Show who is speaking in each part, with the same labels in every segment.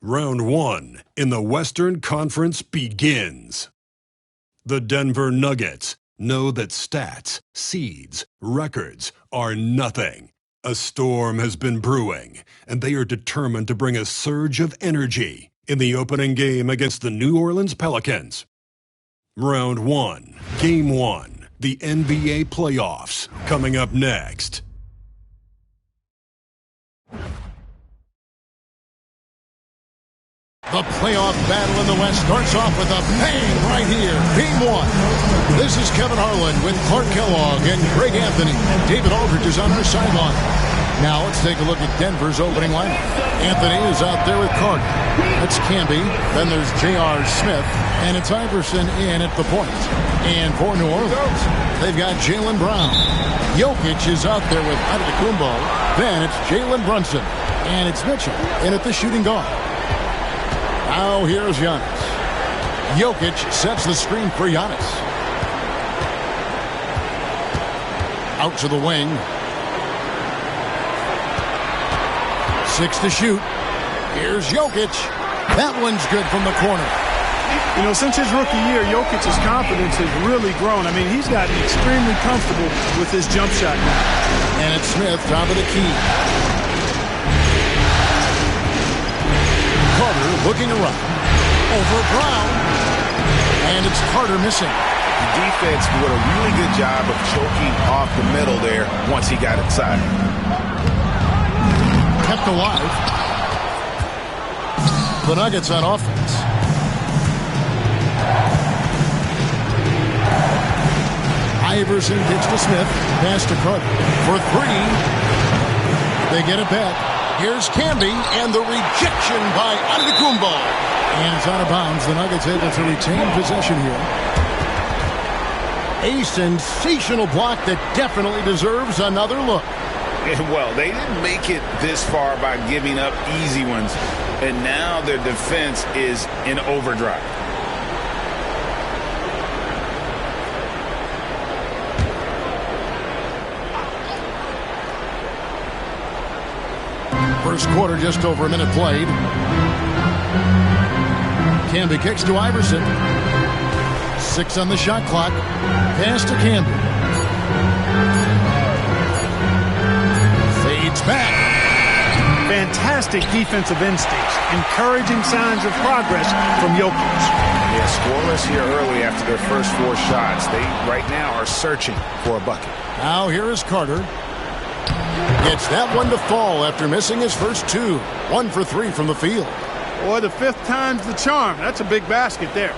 Speaker 1: Round 1 in the Western Conference begins. The Denver Nuggets know that stats, seeds, records are nothing. A storm has been brewing, and they are determined to bring a surge of energy in the opening game against the New Orleans Pelicans. Round 1, Game 1, the NBA playoffs, coming up next.
Speaker 2: The playoff battle in the West starts off with a bang right here. Game 1. This is Kevin Harlan with Clark Kellogg and Greg Anthony. David Aldridge is on our sideline. Now let's take a look at Denver's opening lineup. Anthony is out there with Carter. That's Camby. Then there's J.R. Smith. And it's Iverson in at the point. And for New Orleans, they've got Jaylen Brown. Jokic is out there with Antetokounmpo. Then it's Jalen Brunson. And it's Mitchell in at the shooting guard. Now here's Giannis. Jokic sets the screen for Giannis. Out to the wing. 6 to shoot. Here's Jokic. That one's good from the corner.
Speaker 3: You know, since his rookie year, Jokic's confidence has really grown. I mean, he's gotten extremely comfortable with his jump shot now.
Speaker 2: And it's Smith, top of the key. Carter looking around. Over Brown. And it's Carter missing.
Speaker 4: The defense did a really good job of choking off the middle there once he got inside.
Speaker 2: Kept alive. The Nuggets on offense. Iverson kicks to Smith. Pass to Carter. For 3. They get it back. Here's Camby, and the rejection by Antetokounmpo. And it's out of bounds. The Nuggets able to retain possession here. A sensational block that definitely deserves another look.
Speaker 4: Well, they didn't make it this far by giving up easy ones, and now their defense is in overdrive.
Speaker 2: First quarter, just over a minute played. Camby kicks to Iverson. 6 on the shot clock. Pass to Camby. Fades back.
Speaker 3: Fantastic defensive instincts. Encouraging signs of progress from Jokic.
Speaker 4: Yeah, scoreless here early after their first 4 shots. They, right now, are searching for a bucket.
Speaker 2: Now here is Carter. Gets that one to fall after missing his first 2. 1 for 3 from the field.
Speaker 3: Boy, the 5th time's the charm. That's a big basket there.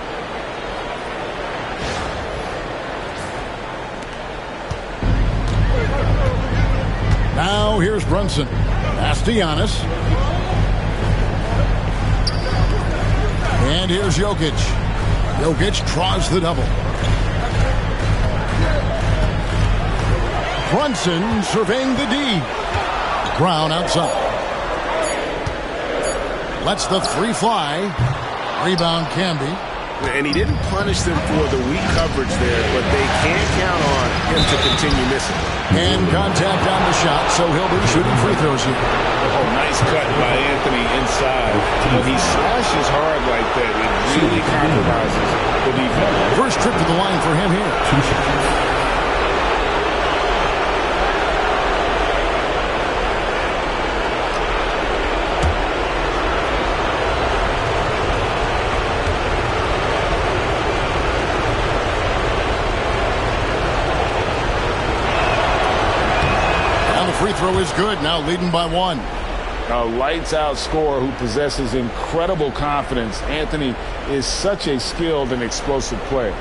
Speaker 2: Now here's Brunson. Pass to Giannis. And here's Jokic. Jokic draws the double. Brunson surveying the D. Brown outside. Lets the 3 fly. Rebound Camby.
Speaker 4: And he didn't punish them for the weak coverage there, but they can't count on him to continue missing.
Speaker 2: And contact on the shot, so he'll be shooting free throws here.
Speaker 4: Oh, nice cut by Anthony inside. When he slashes hard like that, it really compromises the defense.
Speaker 2: First trip to the line for him here. Free throw is good, now leading by 1.
Speaker 4: A lights-out scorer who possesses incredible confidence. Anthony is such a skilled and explosive player.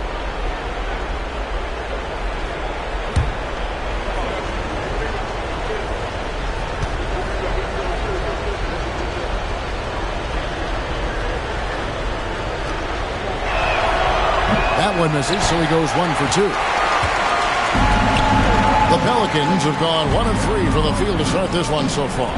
Speaker 2: That one misses, so he goes 1 for 2. The Pelicans have gone 1 of 3 for the field to start this one so far.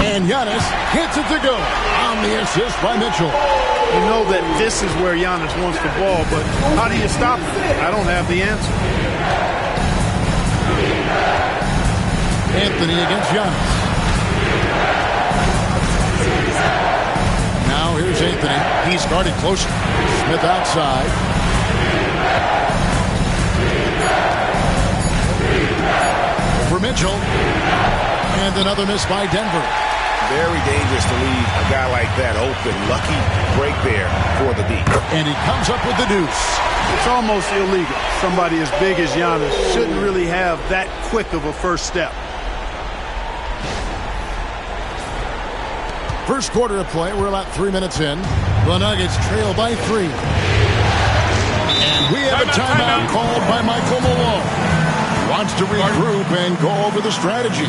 Speaker 2: And Giannis hits it to go on the assist by Mitchell.
Speaker 3: You know that this is where Giannis wants the ball, but how do you stop it? I don't have the answer.
Speaker 2: Anthony against Giannis. Anthony. He's guarded closer. Smith outside. For Mitchell. And another miss by Denver.
Speaker 4: Very dangerous to leave a guy like that open. Lucky break there for the D.
Speaker 2: And he comes up with the deuce.
Speaker 3: It's almost illegal. Somebody as big as Giannis shouldn't really have that quick of a first step.
Speaker 2: First quarter of play. We're about 3 minutes in. The Nuggets trail by 3. And we have a timeout called by Michael Malone. Wants to regroup and go over the strategy.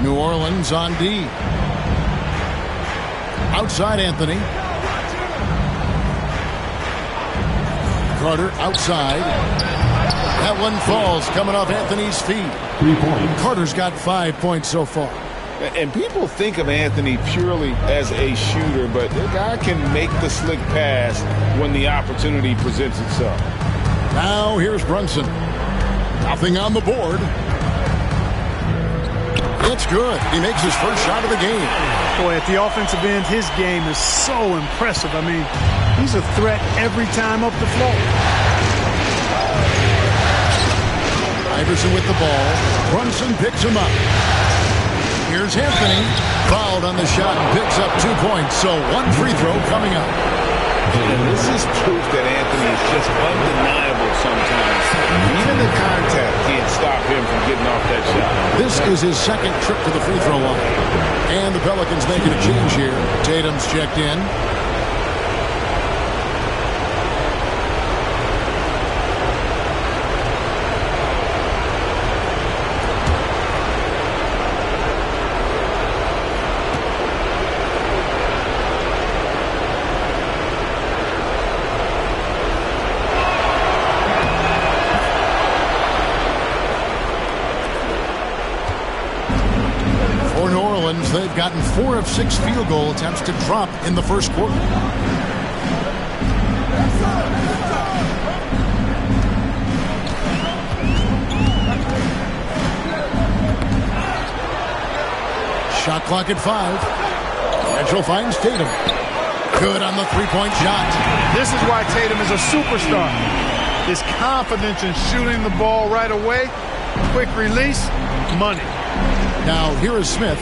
Speaker 2: New Orleans on D. Outside Anthony. Carter outside. That one falls coming off Anthony's feet.
Speaker 5: 3 points.
Speaker 2: Carter's got 5 points so far.
Speaker 4: And people think of Anthony purely as a shooter, but the guy can make the slick pass when the opportunity presents itself.
Speaker 2: Now here's Brunson. Nothing on the board. It's good. He makes his first shot of the game.
Speaker 3: Boy, at the offensive end, his game is so impressive. I mean, he's a threat every time up the floor.
Speaker 2: Iverson with the ball. Brunson picks him up. Here's Anthony. Fouled on the shot and picks up 2 points. So one free throw coming up.
Speaker 4: And this is proof that Anthony is just undeniable sometimes. Even the contact can't stop him from getting off that shot.
Speaker 2: This is his second trip to the free throw line. And the Pelicans making a change here. Tatum's checked in. They've gotten 4 of 6 field goal attempts to drop in the first quarter. Shot clock at 5. Mitchell finds Tatum. Good on the three-point shot.
Speaker 3: This is why Tatum is a superstar. His confidence in shooting the ball right away, quick release, money.
Speaker 2: Now here is Smith.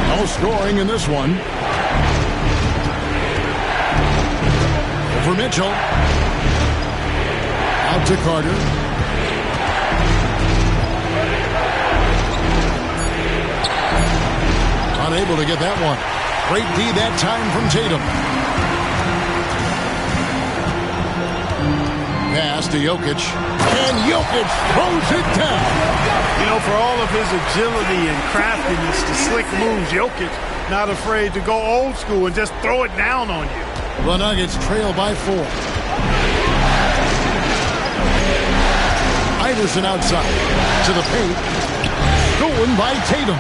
Speaker 2: No scoring in this one. Over Mitchell. Out to Carter. Unable to get that one. Great D that time from Tatum. Pass to Jokic. And Jokic throws it down.
Speaker 3: You know, for all of his agility and craftiness, the slick moves, Jokic not afraid to go old school and just throw it down on you.
Speaker 2: The Nuggets trail by 4. Iverson outside to the paint. Stolen by Tatum.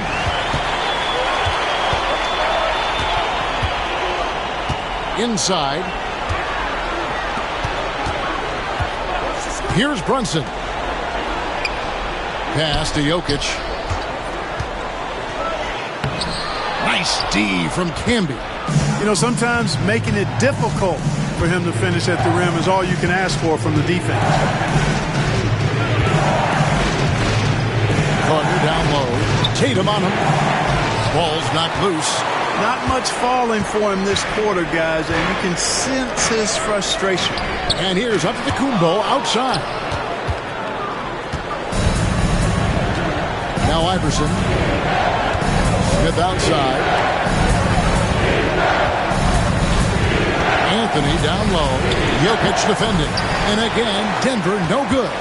Speaker 2: Inside. Here's Brunson. Pass to Jokic. Nice D from Camby.
Speaker 3: You know, sometimes making it difficult for him to finish at the rim is all you can ask for from the defense.
Speaker 2: Carter down low. Tatum on him. Ball's knocked loose.
Speaker 3: Not much falling for him this quarter, guys, and you can sense his frustration.
Speaker 2: And here's Antetokounmpo outside. Now Iverson. Smith outside. Anthony down low. Jokic defending. And again, Denver no good.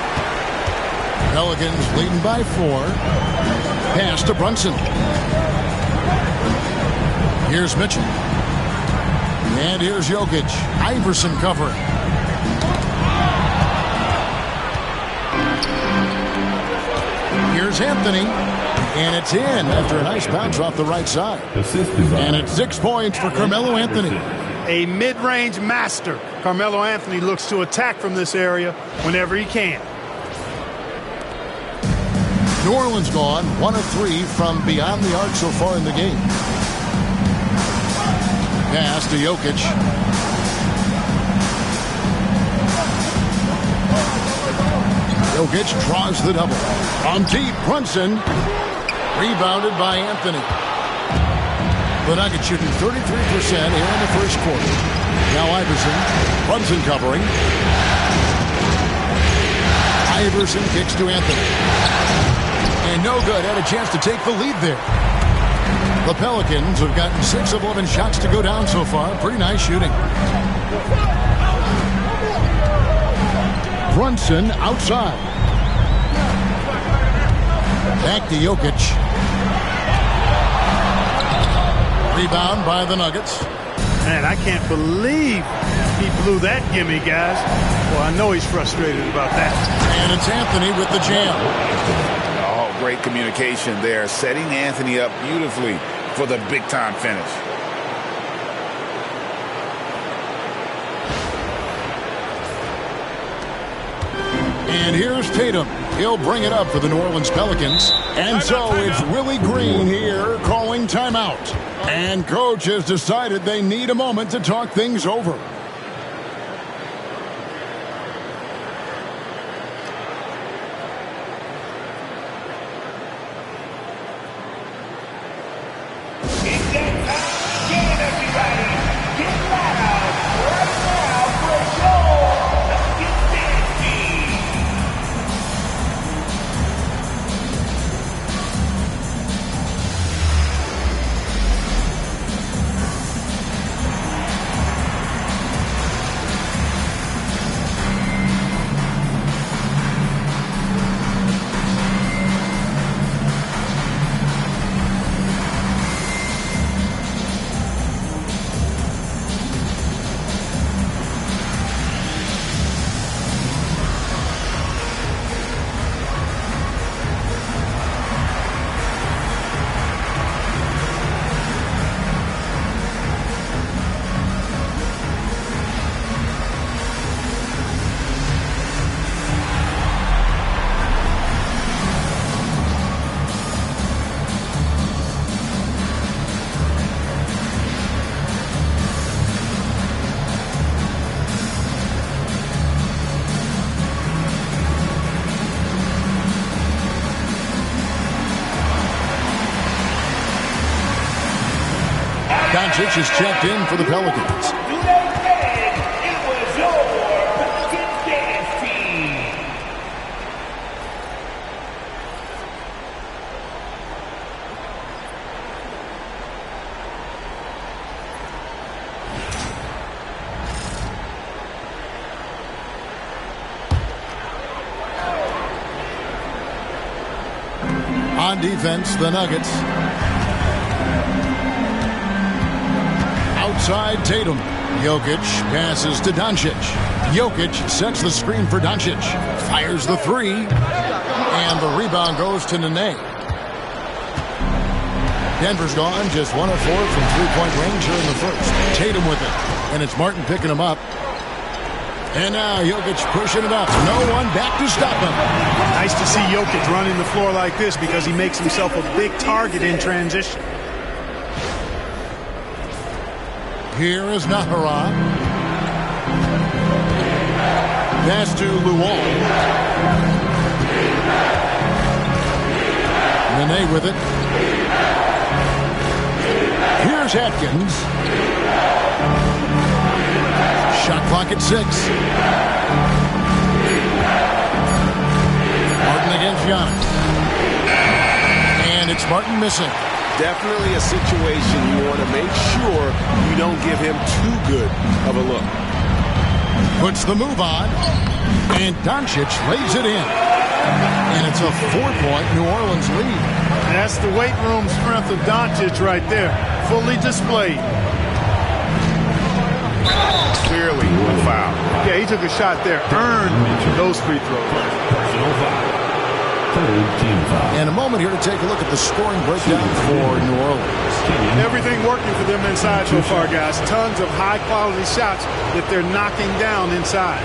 Speaker 2: Pelicans leading by 4. Pass to Brunson. Here's Mitchell. And here's Jokic. Iverson covering. Here's Anthony. And it's in after a nice bounce off the right side. And it's 6 points for Carmelo Anthony.
Speaker 3: A mid-range master. Carmelo Anthony looks to attack from this area whenever he can.
Speaker 2: New Orleans gone 1 of 3 from beyond the arc so far in the game. Pass to Jokic. Jokic draws the double. On deep, Brunson. Rebounded by Anthony. The Nuggets shooting 33% here in the first quarter. Now Iverson. Brunson covering. Iverson kicks to Anthony. And no good. Had a chance to take the lead there. The Pelicans have gotten 6 of 11 shots to go down so far. Pretty nice shooting. Brunson outside. Back to Jokic. Rebound by the Nuggets.
Speaker 3: Man, I can't believe he blew that gimme, guys. Well, I know he's frustrated about that.
Speaker 2: And it's Anthony with the jam.
Speaker 4: Oh, great communication there. Setting Anthony up beautifully for the big-time finish.
Speaker 2: And here's Tatum. He'll bring it up for the New Orleans Pelicans. And so it's Willie Green here calling timeout. And coach has decided they need a moment to talk things over. Doncic is checked in for the Pelicans.
Speaker 5: It was your Pelicans dance team.
Speaker 2: On defense, the Nuggets. Outside Tatum. Jokic passes to Doncic. Jokic sets the screen for Doncic. Fires the three. And the rebound goes to Nene. Denver's gone just 1 of 4 from three-point range here in the first. Tatum with it. And it's Martin picking him up. And now Jokic pushing it up. No one back to stop him.
Speaker 3: Nice to see Jokic running the floor like this because he makes himself a big target in transition.
Speaker 2: Here is Nahara. Pass to Luol. Nene with it. Here's Atkins. Shot clock at 6. Martin against Giannis. And it's Martin missing.
Speaker 4: Definitely a situation you want to make sure you don't give him too good of a look.
Speaker 2: Puts the move on. And Doncic lays it in. And it's a 4-point New Orleans lead.
Speaker 3: That's the weight room strength of Doncic right there. Fully displayed.
Speaker 4: Clearly a foul.
Speaker 3: Yeah, he took a shot there. Earned those free throws.
Speaker 6: Personal foul. Third team foul.
Speaker 2: And a moment here to take a look at the scoring breakdown for New Orleans.
Speaker 3: Everything working for them inside so far, guys. Tons of high-quality shots that they're knocking down inside.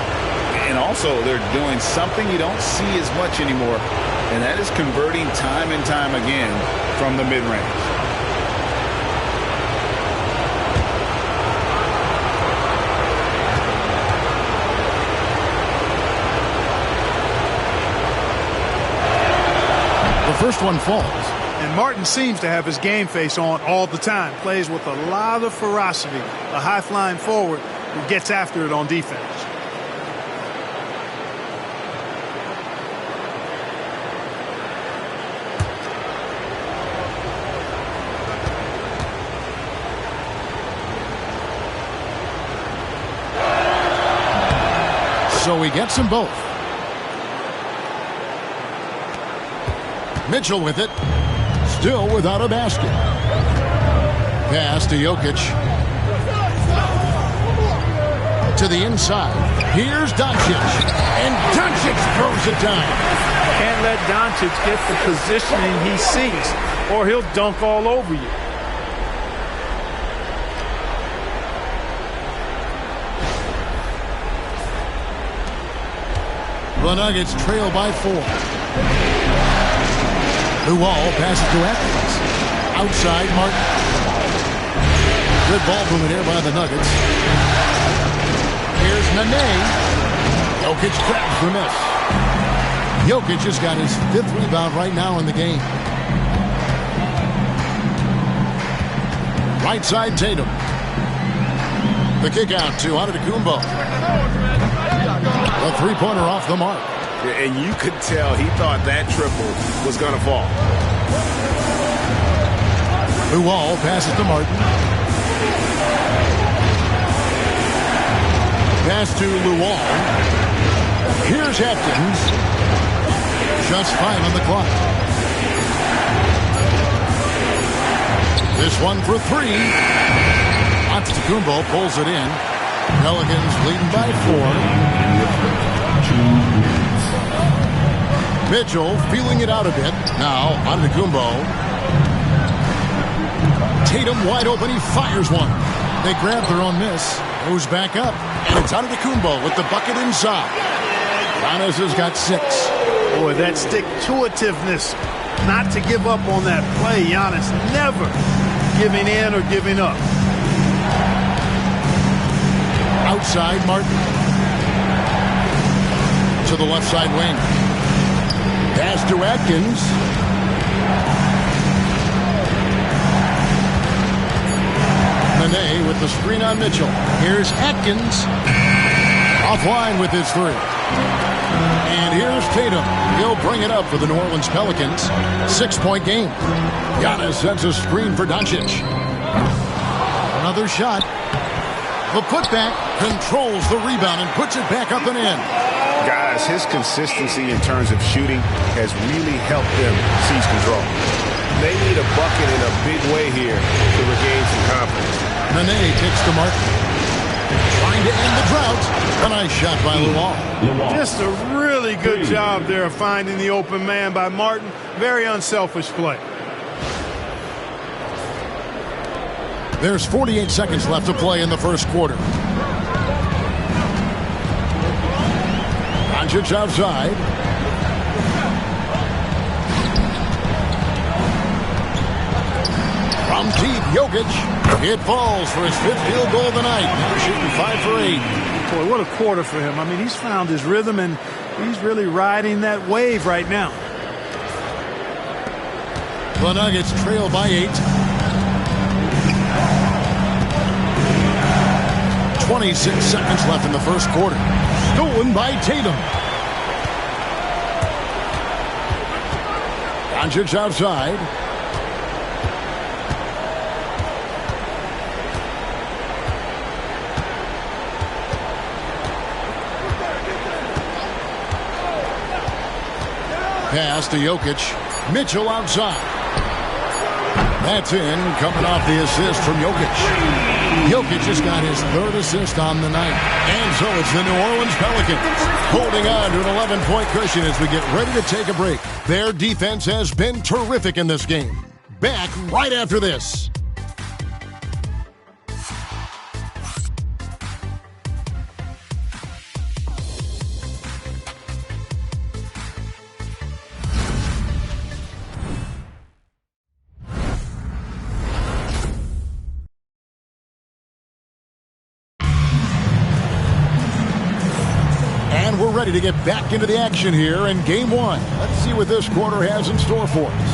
Speaker 4: And also, they're doing something you don't see as much anymore, and that is converting time and time again from the mid-range.
Speaker 2: The first one falls.
Speaker 3: And Martin seems to have his game face on all the time. Plays with a lot of ferocity. A high-flying forward who gets after it on defense.
Speaker 2: So he gets them both. Mitchell with it. Still without a basket. Pass to Jokic. To the inside. Here's Doncic. And Doncic throws it down.
Speaker 3: Can't let Doncic get the positioning he seeks, or he'll dunk all over you.
Speaker 2: The Nuggets trail by 4. Luol passes to Atkins. Outside, Martin. Good ball movement here by the Nuggets. Here's Nene. Jokic grabs the miss. Jokic has got his 5th rebound right now in the game. Right side, Tatum. The kick out to Antetokounmpo. A three-pointer off the mark.
Speaker 4: And you could tell he thought that triple was going to fall.
Speaker 2: Luol passes to Martin. Pass to Luol. Here's Atkins. Just 5 on the clock. This one for 3. Antetokounmpo pulls it in. Pelicans leading by 4. Mitchell feeling it out a bit. Now, Antetokounmpo. Tatum wide open. He fires one. They grab their own miss. Goes back up. And it's Antetokounmpo with the bucket inside. Giannis has got 6.
Speaker 3: Boy, that stick-to-itiveness. Not to give up on that play. Giannis never giving in or giving up.
Speaker 2: Outside, Martin. To the left side wing. Pass to Atkins. Nene with the screen on Mitchell. Here's Atkins. Offline with his 3. And here's Tatum. He'll bring it up for the New Orleans Pelicans. 6-point game. Giannis sends a screen for Doncic. Another shot. The putback controls the rebound and puts it back up and in.
Speaker 4: Guys, his consistency in terms of shooting has really helped them seize control. They need a bucket in a big way here to regain some confidence.
Speaker 2: Nene takes to Martin. Trying to end the drought. A nice shot by Luau.
Speaker 3: Just a really good job there of finding the open man by Martin. Very unselfish play.
Speaker 2: There's 48 seconds left to play in the first quarter. Doncic outside. From deep, Jokic. It falls for his 5th field goal of the night. Now shooting 5 for 8.
Speaker 3: Boy, what a quarter for him. I mean, he's found his rhythm, and he's really riding that wave right now.
Speaker 2: The Nuggets trail by 8. 26 seconds left in the first quarter. Stolen by Tatum. Doncic outside. Pass to Jokic. Mitchell outside. That's in, coming off the assist from Jokic. Jokic just got his 3rd assist on the night. And so it's the New Orleans Pelicans holding on to an 11-point cushion as we get ready to take a break. Their defense has been terrific in this game. Back right after this. We're ready to get back into the action here in Game 1. Let's see what this quarter has in store for us.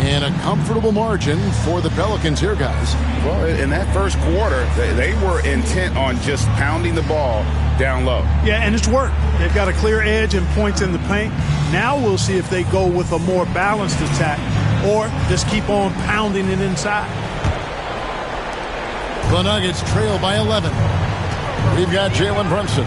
Speaker 2: And a comfortable margin for the Pelicans here, guys.
Speaker 4: Well, in that first quarter, they were intent on just pounding the ball down low.
Speaker 3: Yeah, and it's worked. They've got a clear edge and points in the paint. Now we'll see if they go with a more balanced attack or just keep on pounding it inside.
Speaker 2: The Nuggets trail by 11. We've got Jalen Brunson.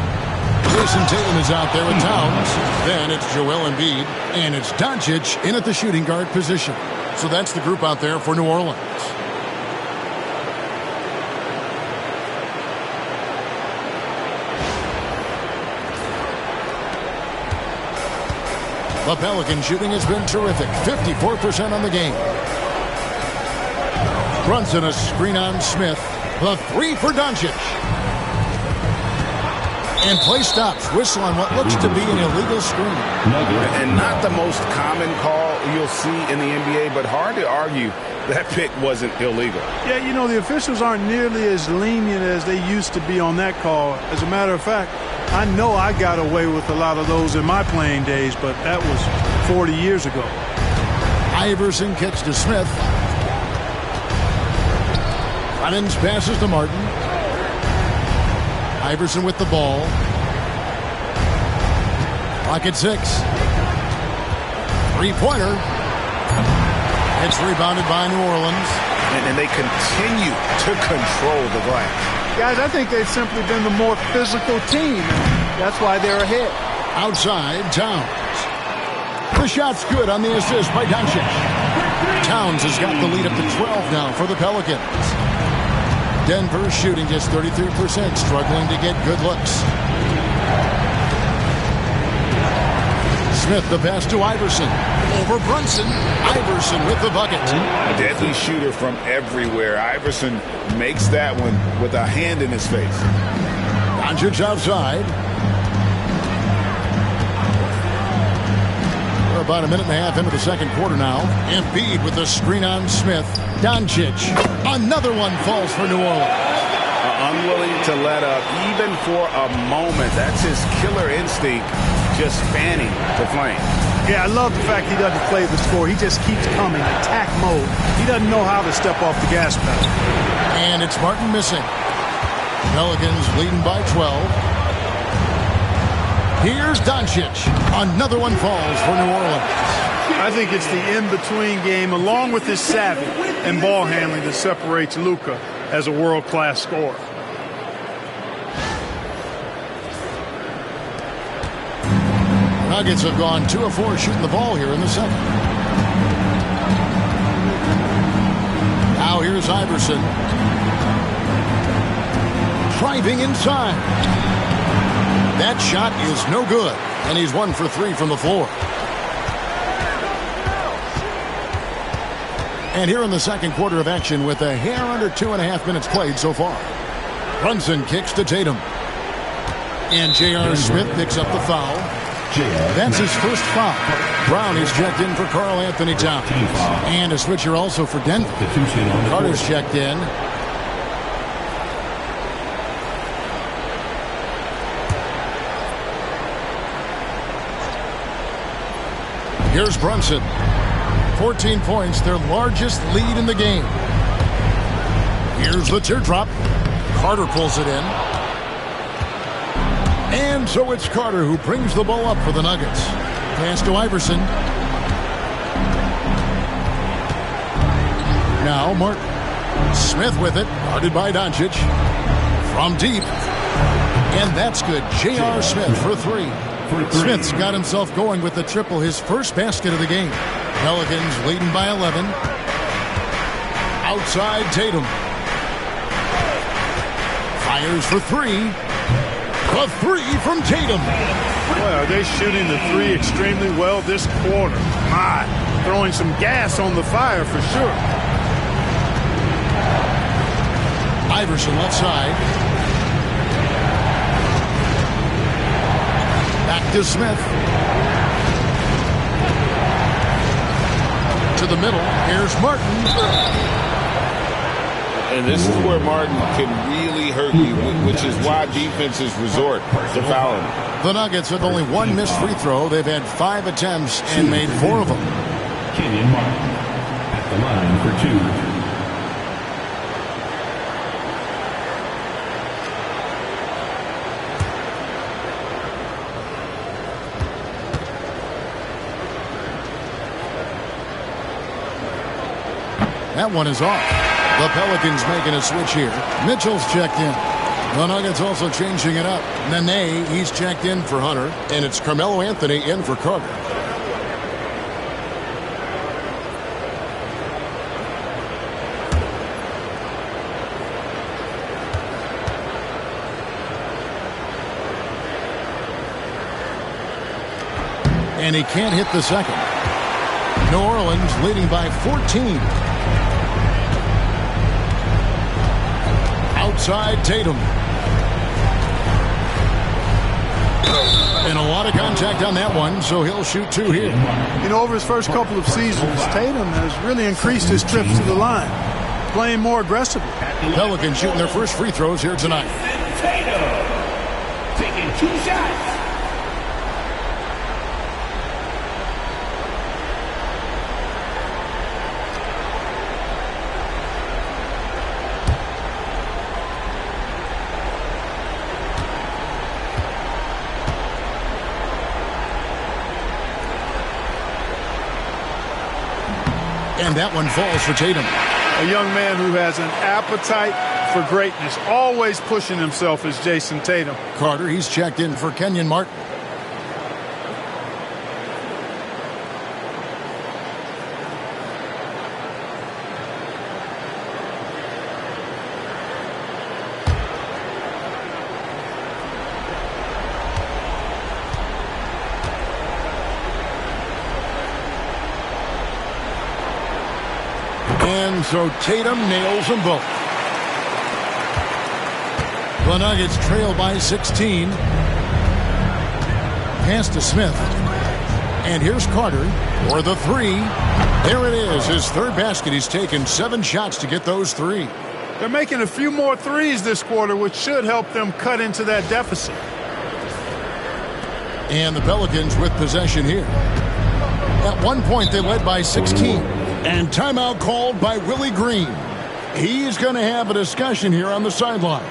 Speaker 2: Jason Tatum is out there with Towns. Then it's Joel Embiid. And it's Doncic in at the shooting guard position. So that's the group out there for New Orleans. The Pelican shooting has been terrific. 54% on the game. Brunson, a screen on Smith. The 3 for Doncic. And play stops. Whistle on what looks to be an illegal screen.
Speaker 4: And not the most common call you'll see in the NBA, but hard to argue that pick wasn't illegal.
Speaker 3: Yeah, you know, the officials aren't nearly as lenient as they used to be on that call. As a matter of fact, I know I got away with a lot of those in my playing days, but that was 40 years ago.
Speaker 2: Iverson kicks to Smith. Clemens passes to Martin. Iverson with the ball. Clock at 6. Three-pointer. It's rebounded by New Orleans.
Speaker 4: And they continue to control the glass.
Speaker 3: Guys, I think they've simply been the more physical team. That's why they're ahead.
Speaker 2: Outside, Towns. The shot's good on the assist by Doncic. Towns has got the lead up to 12 now for the Pelicans. Denver shooting just 33%, struggling to get good looks. Smith, the pass to Iverson. Over Brunson. Iverson with the bucket.
Speaker 4: A deadly shooter from everywhere. Iverson makes that one with a hand in his face.
Speaker 2: Doncic outside. We're about a minute and a half into the second quarter now. Embiid with the screen on Smith. Doncic. Another one falls for New Orleans.
Speaker 4: Unwilling to let up even for a moment. That's his killer instinct, just fanning the flame.
Speaker 3: Yeah, I love the fact he doesn't play the score. He just keeps coming, attack mode. He doesn't know how to step off the gas pedal.
Speaker 2: And it's Martin missing. Pelicans leading by 12. Here's Doncic. Another one falls for New Orleans.
Speaker 3: I think it's the in-between game, along with his savvy and ball handling, that separates Luka as a world-class scorer.
Speaker 2: Nuggets have gone 2 of 4 shooting the ball here in the second. Now here's Iverson. Driving inside. That shot is no good, and he's 1 for 3 from the floor. And here in the second quarter of action with a hair under 2.5 minutes played so far. Brunson kicks to Tatum. And J.R. Smith picks up the foul. That's his first foul. Brown is checked in for Karl Anthony Towns. And a switcher also for Denver. Carter's checked in. Here's Brunson. 14 points, their largest lead in the game. Here's the teardrop. Carter pulls it in. And so it's Carter who brings the ball up for the Nuggets. Pass to Iverson. Now Martin. Smith with it. Guarded by Doncic. From deep. And that's good. J.R. Smith for 3. Smith's got himself going with the triple, his first basket of the game. Pelicans leading by 11. Outside Tatum. Fires for 3. A 3 from Tatum.
Speaker 3: Boy, are they shooting the 3 extremely well this quarter. My, throwing some gas on the fire for sure.
Speaker 2: Iverson left side. Back to Smith. To the middle. Here's Martin.
Speaker 4: And this is where Martin can really hurt you, which is why defenses resort to fouling.
Speaker 2: The Nuggets with only 1 missed free throw. They've had 5 attempts and made 4 of them.
Speaker 6: Kenyon Martin at the line for 2.
Speaker 2: That one is off. The Pelicans making a switch here. Mitchell's checked in. The Nuggets also changing it up. Nene, he's checked in for Hunter. And it's Carmelo Anthony in for Carter. And he can't hit the second. New Orleans leading by 14. Outside Tatum. And a lot of contact on that one, so he'll shoot 2 here.
Speaker 3: You know, over his first couple of seasons, Tatum has really increased his trips to the line, playing more aggressively.
Speaker 2: Pelicans shooting their first free throws here tonight.
Speaker 5: Tatum taking 2 shots.
Speaker 2: And that one falls for Tatum.
Speaker 3: A young man who has an appetite for greatness, always pushing himself, is Jason Tatum.
Speaker 2: Carter, he's checked in for Kenyon Martin. And so Tatum nails them both. The Nuggets trail by 16. Pass to Smith. And here's Carter for the 3. There it is, his third basket. He's taken 7 shots to get those 3.
Speaker 3: They're making a few more threes this quarter, which should help them cut into that deficit.
Speaker 2: And the Pelicans with possession here. At one point, they led by 16. And timeout called by Willie Green. He's going to have a discussion here on the sideline.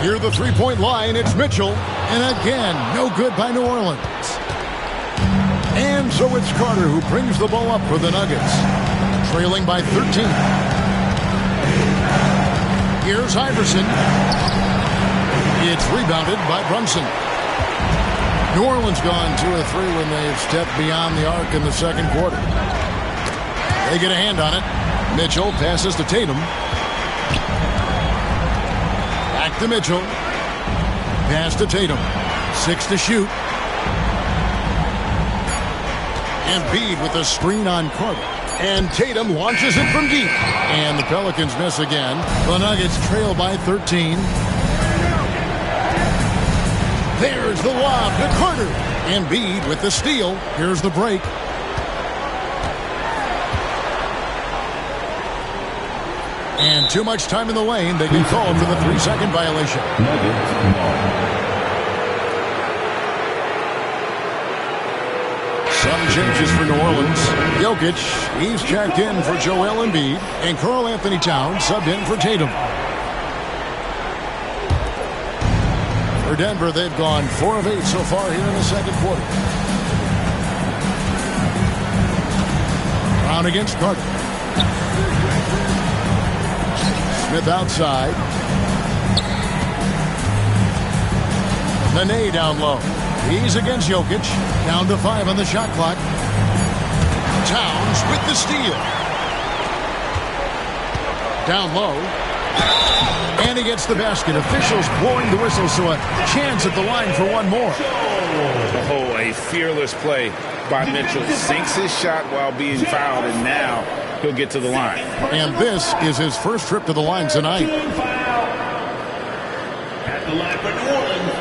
Speaker 2: Near the three-point line, it's Mitchell. And again, no good by New Orleans. And so it's Carter who brings the ball up for the Nuggets. Trailing by 13. Here's Iverson. It's rebounded by Brunson. New Orleans gone 2 of 3 when they've stepped beyond the arc in the second quarter. They get a hand on it. Mitchell passes to Tatum. Back to Mitchell. Pass to Tatum. 6 to shoot. Embiid with a screen on Carter. And Tatum launches it from deep. And the Pelicans miss again. The Nuggets trail by 13. There's the lob to Carter. Embiid with the steal. Here's the break. And too much time in the lane. They get called for the 3-second violation. Some changes for New Orleans. Jokic, he's checked in for Joel Embiid. And Karl Anthony Towns subbed in for Tatum. For Denver, they've gone 4 of 8 so far here in the second quarter. Brown against Carter. Smith outside. Nene down low. He's against Jokic. Down to 5 on the shot clock. Towns with the steal. Down low. And he gets the basket. Officials blowing the whistle, so a chance at the line for one more.
Speaker 4: Oh, a fearless play by Mitchell. Sinks his shot while being fouled, and now he'll get to the line.
Speaker 2: And this is his first trip to the line tonight.
Speaker 5: At the line for New Orleans,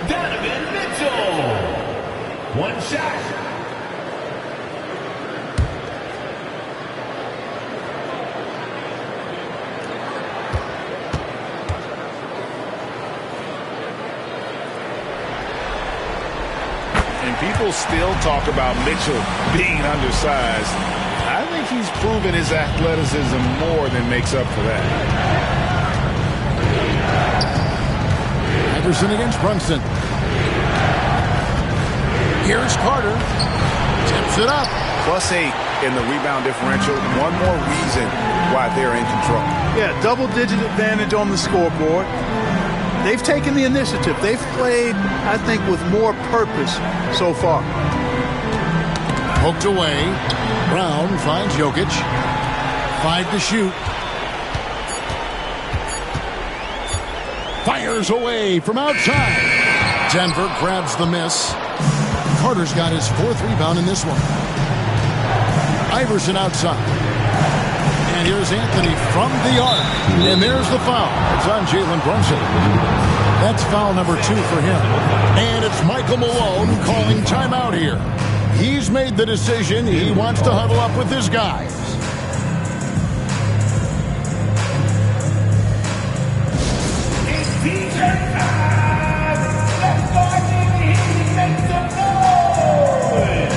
Speaker 5: Donovan Mitchell. One shot.
Speaker 4: And people still talk about Mitchell being undersized. I think he's proven his athleticism more than makes up for that.
Speaker 2: Iverson against Brunson. Here's Carter. Tips it up.
Speaker 4: +8 in the rebound differential. One more reason why they're in control.
Speaker 3: Yeah, double-digit advantage on the scoreboard. They've taken the initiative. They've played, I think, with more purpose so far.
Speaker 2: Poked away. Brown finds Jokic. 5 to shoot. Fires away from outside. Denver grabs the miss. Carter's got his 4th rebound in this one. Iverson outside. And here's Anthony from the arc. And there's the foul. It's on Jalen Brunson. That's foul number 2 for him. And it's Michael Malone calling timeout here. He's made the decision. He wants to huddle up with his guys.
Speaker 5: It's T-shirt time. Let's go in here and make some noise.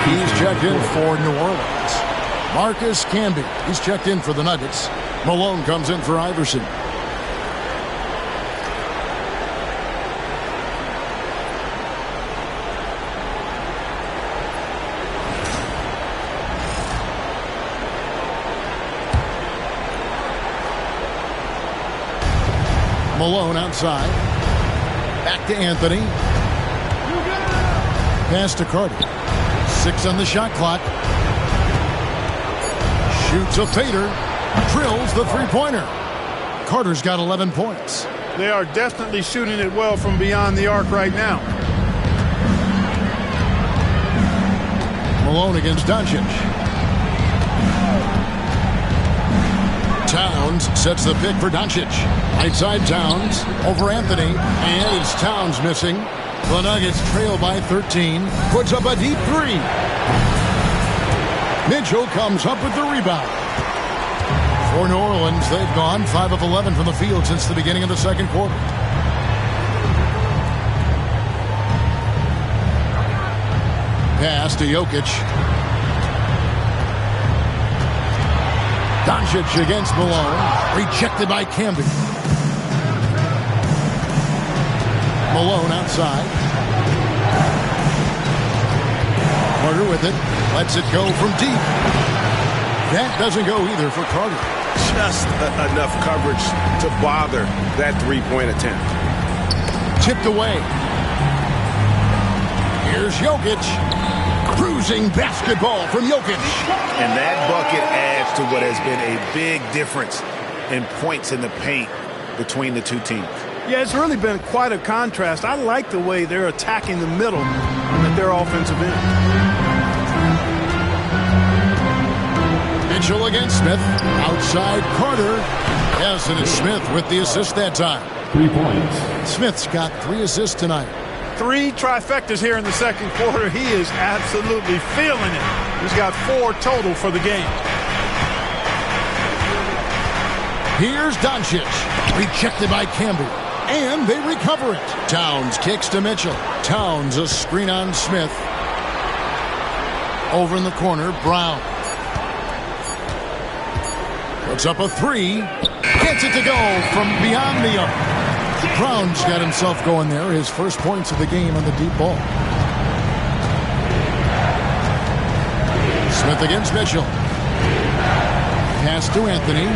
Speaker 2: He's checked in for New Orleans. Marcus Camby, he's checked in for the Nuggets. Malone comes in for Iverson. Malone outside. Back to Anthony. Pass to Carter. 6 on the shot clock. Shoots a fader. Drills the three-pointer. Carter's got 11 points.
Speaker 3: They are definitely shooting it well from beyond the arc right now.
Speaker 2: Malone against Doncic. Towns sets the pick for Doncic. Right side Towns over Anthony. And it's Towns missing. The Nuggets trail by 13. Puts up a deep three. Mitchell comes up with the rebound. For New Orleans, they've gone 5 of 11 from the field since the beginning of the second quarter. Pass to Jokic. Doncic against Malone. Rejected by Camby. Malone outside. Carter with it. Lets it go from deep. That doesn't go either for Carter.
Speaker 4: Just enough coverage to bother that three-point attempt.
Speaker 2: Tipped away. Here's Jokic. Cruising basketball from Jokic.
Speaker 4: And that bucket adds to what has been a big difference in points in the paint between the two teams.
Speaker 3: Yeah, it's really been quite a contrast. I like the way they're attacking the middle at their offensive end.
Speaker 2: Mitchell against Smith. Outside Carter. Yes, and it's Smith with the assist that time.
Speaker 6: 3 points.
Speaker 2: Smith's got 3 assists tonight.
Speaker 3: 3 trifectas here in the second quarter. He is absolutely feeling it. He's got 4 total for the game.
Speaker 2: Here's Doncic. Rejected by Camby. And they recover it. Towns kicks to Mitchell. Towns a screen on Smith. Over in the corner, Brown. Puts up a 3. Gets it to go from beyond the arc. Brown's got himself going there. His first points of the game on the deep ball. Smith against Mitchell. Pass to Anthony.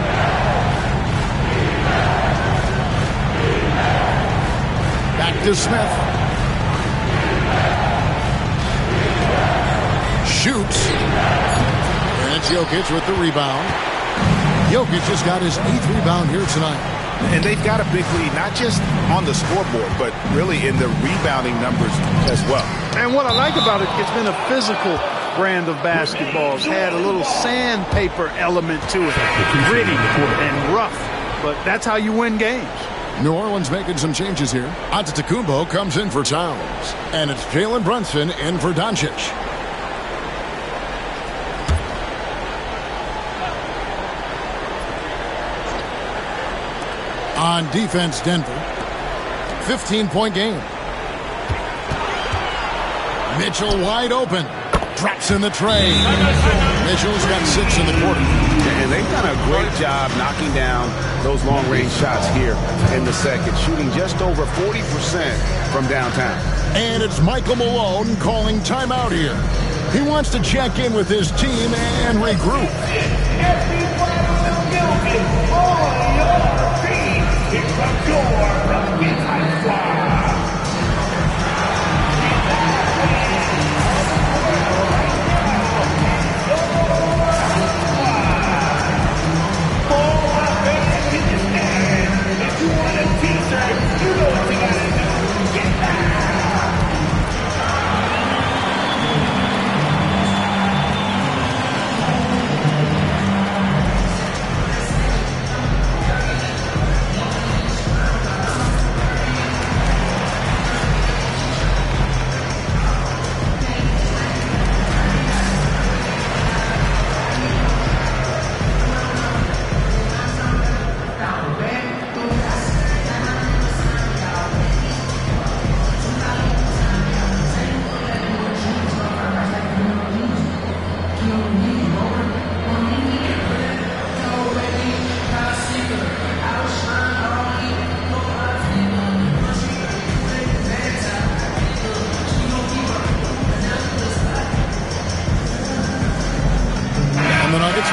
Speaker 2: Back to Smith. Shoots. And it's Jokic with the rebound. Jokic just got his 8th rebound here tonight.
Speaker 4: And they've got a big lead, not just on the scoreboard, but really in the rebounding numbers as well.
Speaker 3: And what I like about it, it's been a physical brand of basketball. It's had a little sandpaper element to it. Gritty and rough. But that's how you win games.
Speaker 2: New Orleans making some changes here. Antetokounmpo comes in for Towns. And it's Jalen Brunson in for Doncic. On defense, Denver. 15-point game. Mitchell wide open. Drops in the tray. Mitchell's got 6 in the quarter.
Speaker 4: And they've done a great job knocking down those long-range shots here in the second, shooting just over 40% from downtown.
Speaker 2: And it's Michael Malone calling timeout here. He wants to check in with his team and regroup.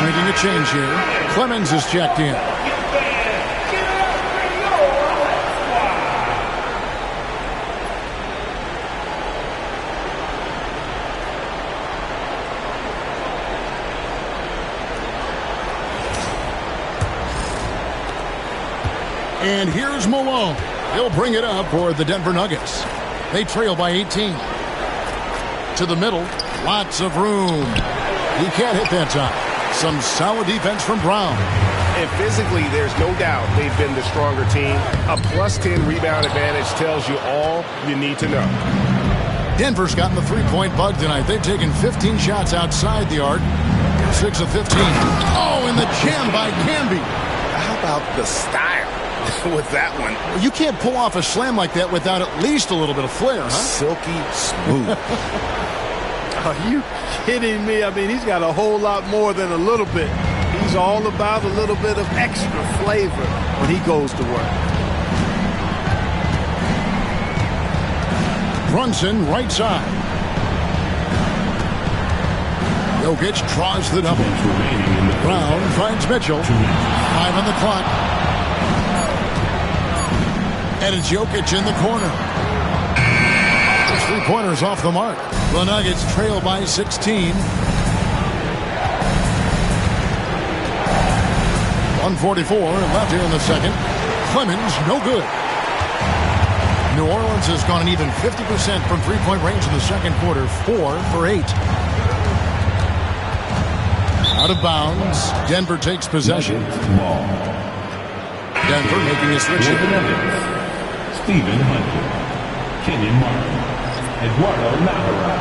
Speaker 2: Making a change here. Clemens is checked in. And here's Malone. He'll bring it up for the Denver Nuggets. They trail by 18. To the middle. Lots of room. He can't hit that time. Some solid defense from Brown.
Speaker 4: And physically, there's no doubt they've been the stronger team. A +10 rebound advantage tells you all you need to know.
Speaker 2: Denver's gotten the three-point bug tonight. They've taken 15 shots outside the arc. 6 of 15. Oh, and the jam by Camby.
Speaker 4: How about the style with that one?
Speaker 2: You can't pull off a slam like that without at least a little bit of flair, huh?
Speaker 4: Silky smooth.
Speaker 3: Are you kidding me? I mean, he's got a whole lot more than a little bit. He's all about a little bit of extra flavor when he goes to work.
Speaker 2: Brunson, right side. Jokic draws the double. Brown finds Mitchell. 5 on the clock. And it's Jokic in the corner. The three-pointer's off the mark. The Nuggets trail by 16. 1:44 left here in the second. Clemens, no good. New Orleans has gone an even 50% from three-point range in the second quarter. 4 for 8. Out of bounds. Denver takes possession. Denver making a switch.
Speaker 6: Stephen Hunter, Kenyon Martin, Eduardo Navarro.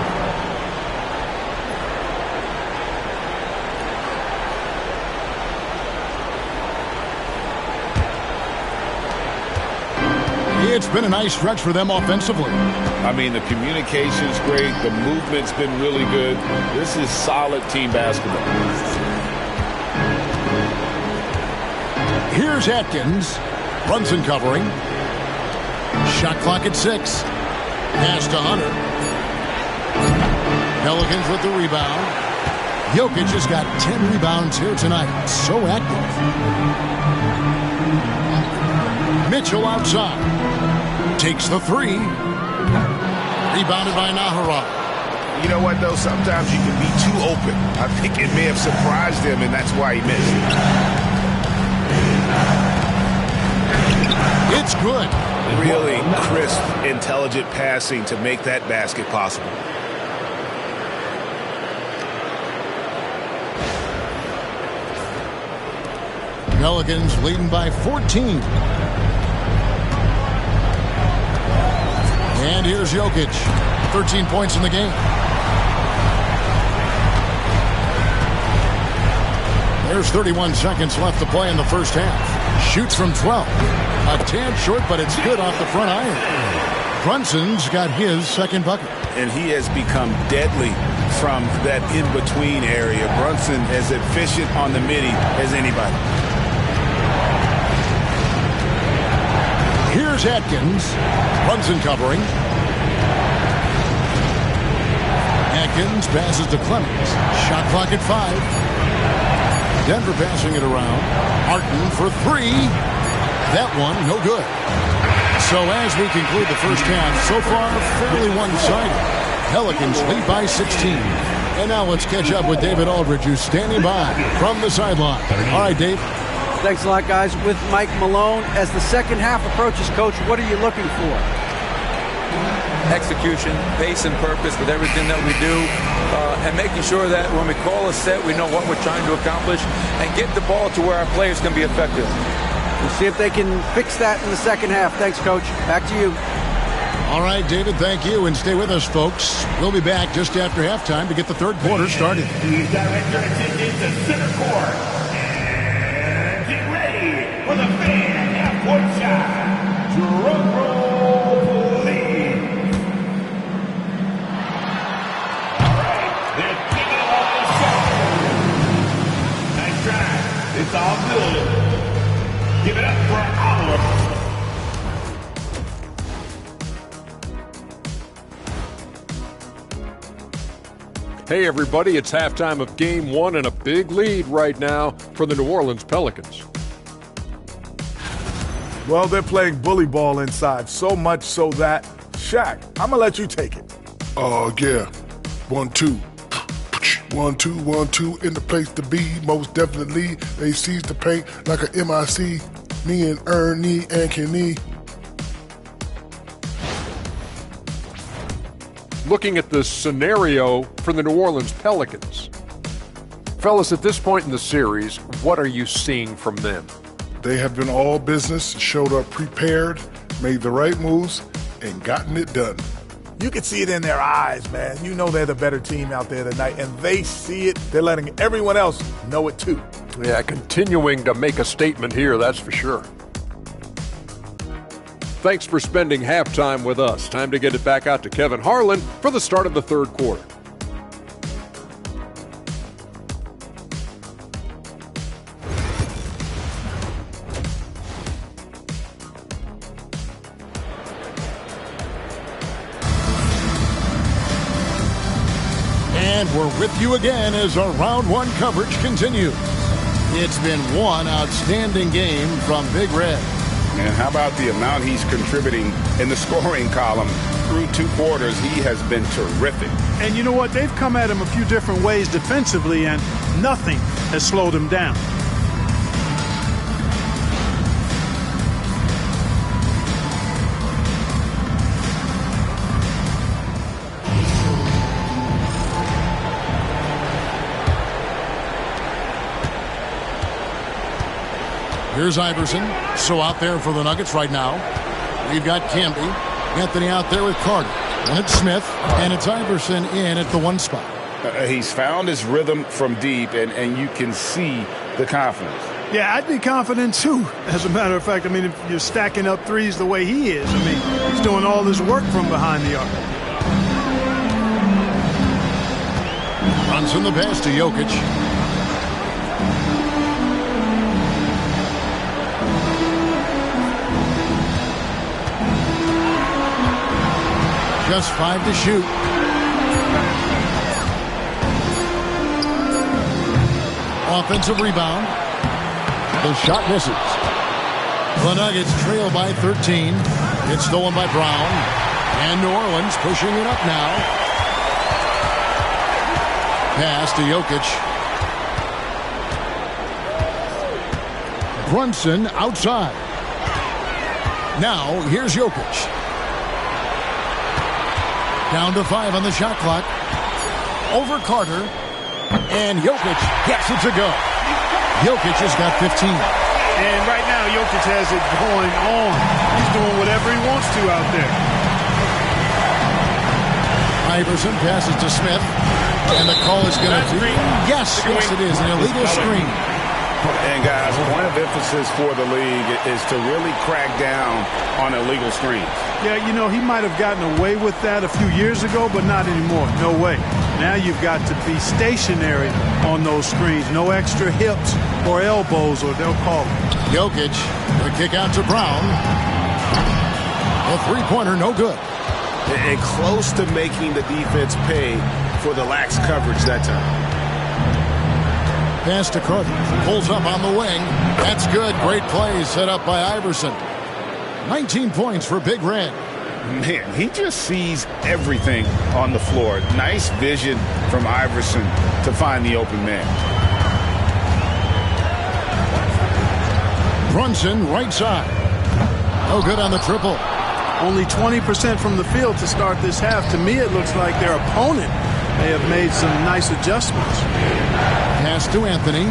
Speaker 2: It's been a nice stretch for them offensively.
Speaker 7: I mean, the communication's great. The movement's been really good. This is solid team basketball.
Speaker 2: Here's Atkins. Brunson covering. Shot clock at 6. Pass to Hunter. Pelicans with the rebound. Jokic has got 10 rebounds here tonight. So active. Mitchell outside. Takes the 3. Rebounded by Nahara.
Speaker 4: You know what, though? Sometimes you can be too open. I think it may have surprised him, and that's why he missed.
Speaker 2: It's good.
Speaker 4: Really crisp, intelligent passing to make that basket possible.
Speaker 2: Pelicans leading by 14. And here's Jokic. 13 points in the game. There's 31 seconds left to play in the first half. Shoots from 12. A tad short, but it's good off the front iron. Brunson's got his second bucket.
Speaker 4: And he has become deadly from that in-between area. Brunson as efficient on the midi as anybody.
Speaker 2: Here's Atkins. Brunson covering. Atkins passes to Clemens. Shot clock at 5. Denver passing it around. Martin for 3. That one, no good. So as we conclude the first half, so far, fairly one-sided. Pelicans lead by 16. And now let's catch up with David Aldridge, who's standing by from the sideline. All right, Dave.
Speaker 8: Thanks a lot, guys. With Mike Malone, as the second half approaches, Coach, what are you looking for?
Speaker 9: Execution, pace, and purpose with everything that we do, and making sure that when we call a set, we know what we're trying to accomplish, and get the ball to where our players can be effective.
Speaker 8: We'll see if they can fix that in the second half. Thanks, Coach. Back to you.
Speaker 2: All right, David, thank you, and stay with us, folks. We'll be back just after halftime to get the third quarter started.
Speaker 5: Please direct your attention to center court. And get ready for the fan half-court shot. Drum roll, please. All right, they're kicking it off the shot. Nice try. It's all good. Give it up for Oliver.
Speaker 10: Hey everybody, it's halftime of Game 1 and a big lead right now for the New Orleans Pelicans.
Speaker 11: Well, they're playing bully ball inside, so much so that, Shaq, I'm going to let you take it.
Speaker 12: Oh, yeah. 1-2. 1-2, 1-2 in the place to be. Most definitely, they seize the paint like a MIC. Me and Ernie and Kenny.
Speaker 10: Looking at the scenario for the New Orleans Pelicans. Fellas, at this point in the series, what are you seeing from them?
Speaker 12: They have been all business, showed up prepared, made the right moves, and gotten it done.
Speaker 11: You can see it in their eyes, man. You know they're the better team out there tonight, and they see it. They're letting everyone else know it too.
Speaker 10: Yeah, continuing to make a statement here, that's for sure. Thanks for spending halftime with us. Time to get it back out to Kevin Harlan for the start of the third quarter.
Speaker 2: And we're with you again as our round one coverage continues. It's been one outstanding game from Big Red.
Speaker 4: And how about the amount he's contributing in the scoring column through 2 quarters? He has been terrific.
Speaker 3: And you know what? They've come at him a few different ways defensively, and nothing has slowed him down.
Speaker 2: Here's Iverson. So out there for the Nuggets right now. We've got Camby. Anthony out there with Carter. And it's Smith. And it's Iverson in at the 1 spot.
Speaker 4: He's found his rhythm from deep, and you can see the confidence.
Speaker 3: Yeah, I'd be confident too. As a matter of fact, I mean, if you're stacking up threes the way he is, I mean, he's doing all this work from behind the arc.
Speaker 2: Brunson the pass to Jokic. Just 5 to shoot. Offensive rebound. The shot misses. The Nuggets trail by 13. It's stolen by Brown. And New Orleans pushing it up now. Pass to Jokic. Brunson outside. Now here's Jokic. Down to 5 on the shot clock. Over Carter. And Jokic gets it to go. Jokic has got 15.
Speaker 3: And right now, Jokic has it going on. He's doing whatever he wants to out there.
Speaker 2: Iverson passes to Smith. And the call is going to be... Yes, it is. An illegal screen.
Speaker 4: And guys, point of emphasis for the league is to really crack down on illegal screens.
Speaker 3: Yeah, you know, he might have gotten away with that a few years ago, but not anymore. No way. Now you've got to be stationary on those screens. No extra hips or elbows, or they'll call it.
Speaker 2: Jokic, the kick out to Brown. A three-pointer, no good.
Speaker 4: And close to making the defense pay for the lax coverage that time.
Speaker 2: Pass to Carter. Pulls up on the wing. That's good. Great play set up by Iverson. 19 points for Big Red.
Speaker 4: Man, he just sees everything on the floor. Nice vision from Iverson to find the open man.
Speaker 2: Brunson, right side. No good on the triple.
Speaker 3: Only 20% from the field to start this half. To me, it looks like their opponent may have made some nice adjustments.
Speaker 2: Pass to Anthony.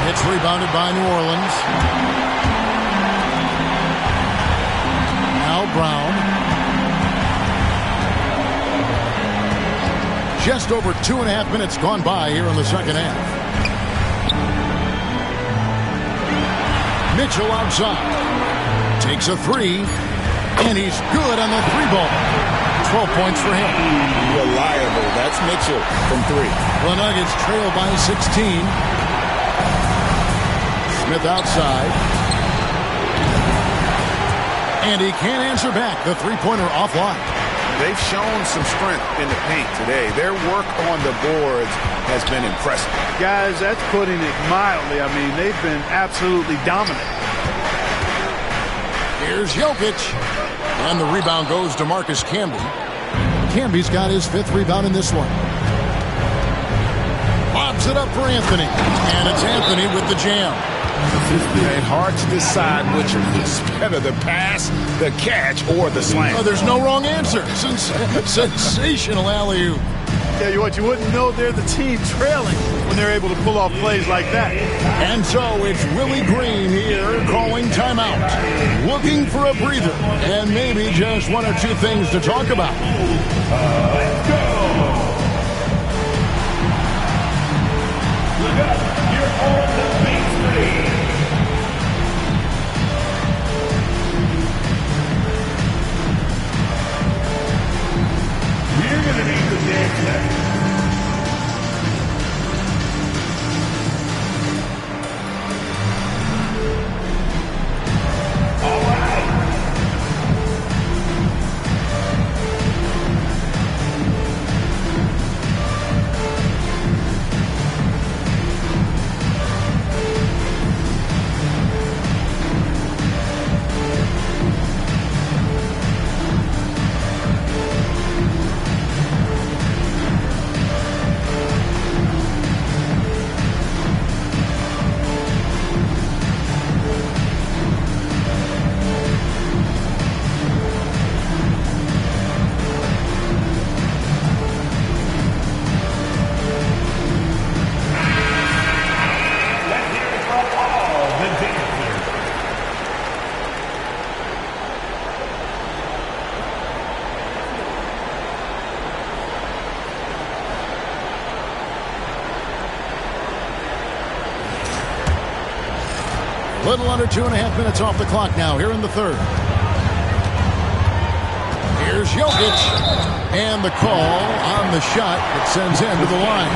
Speaker 2: It's rebounded by New Orleans. Now Brown. Just over 2.5 minutes gone by here in the second half. Mitchell outside. Takes a three. And he's good on the three ball. 12 points for him.
Speaker 4: Reliable. That's Mitchell from 3.
Speaker 2: The Nuggets trail by 16. Smith outside. And he can't answer back. The three-pointer offline.
Speaker 4: They've shown some strength in the paint today. Their work on the boards has been impressive.
Speaker 3: Guys, that's putting it mildly. I mean, they've been absolutely dominant.
Speaker 2: Here's Jokic. And the rebound goes to Marcus Camby. Camby's got his 5th rebound in this one. Lobs it up for Anthony. And it's Anthony with the jam.
Speaker 4: It's hard to decide which is better, the pass, the catch, or the slam.
Speaker 2: Oh, there's no wrong answer. Sensational alley-oop.
Speaker 3: Tell you what, you wouldn't know they're the team trailing when they're able to pull off plays like that.
Speaker 2: And so it's Willie Green here calling timeout. Looking for a breather and maybe just 1 or 2 things to talk about.
Speaker 5: Let's go. Look up. You're on the big screen. You're going to need the dance left. All right.
Speaker 2: Little under 2.5 minutes off the clock now here in the 3rd. Here's Jokic. And the call on the shot that sends him to the line.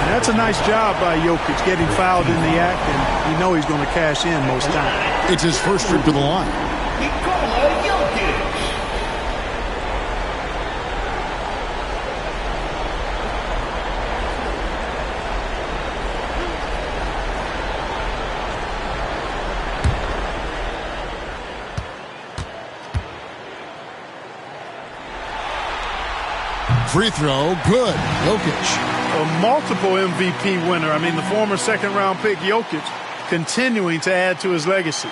Speaker 3: And that's a nice job by Jokic getting fouled in the act, and you know he's going to cash in most times.
Speaker 2: It's his first trip to the line. Free throw, good. Jokic.
Speaker 3: A multiple MVP winner. I mean, the former second-round pick, Jokic, continuing to add to his legacy.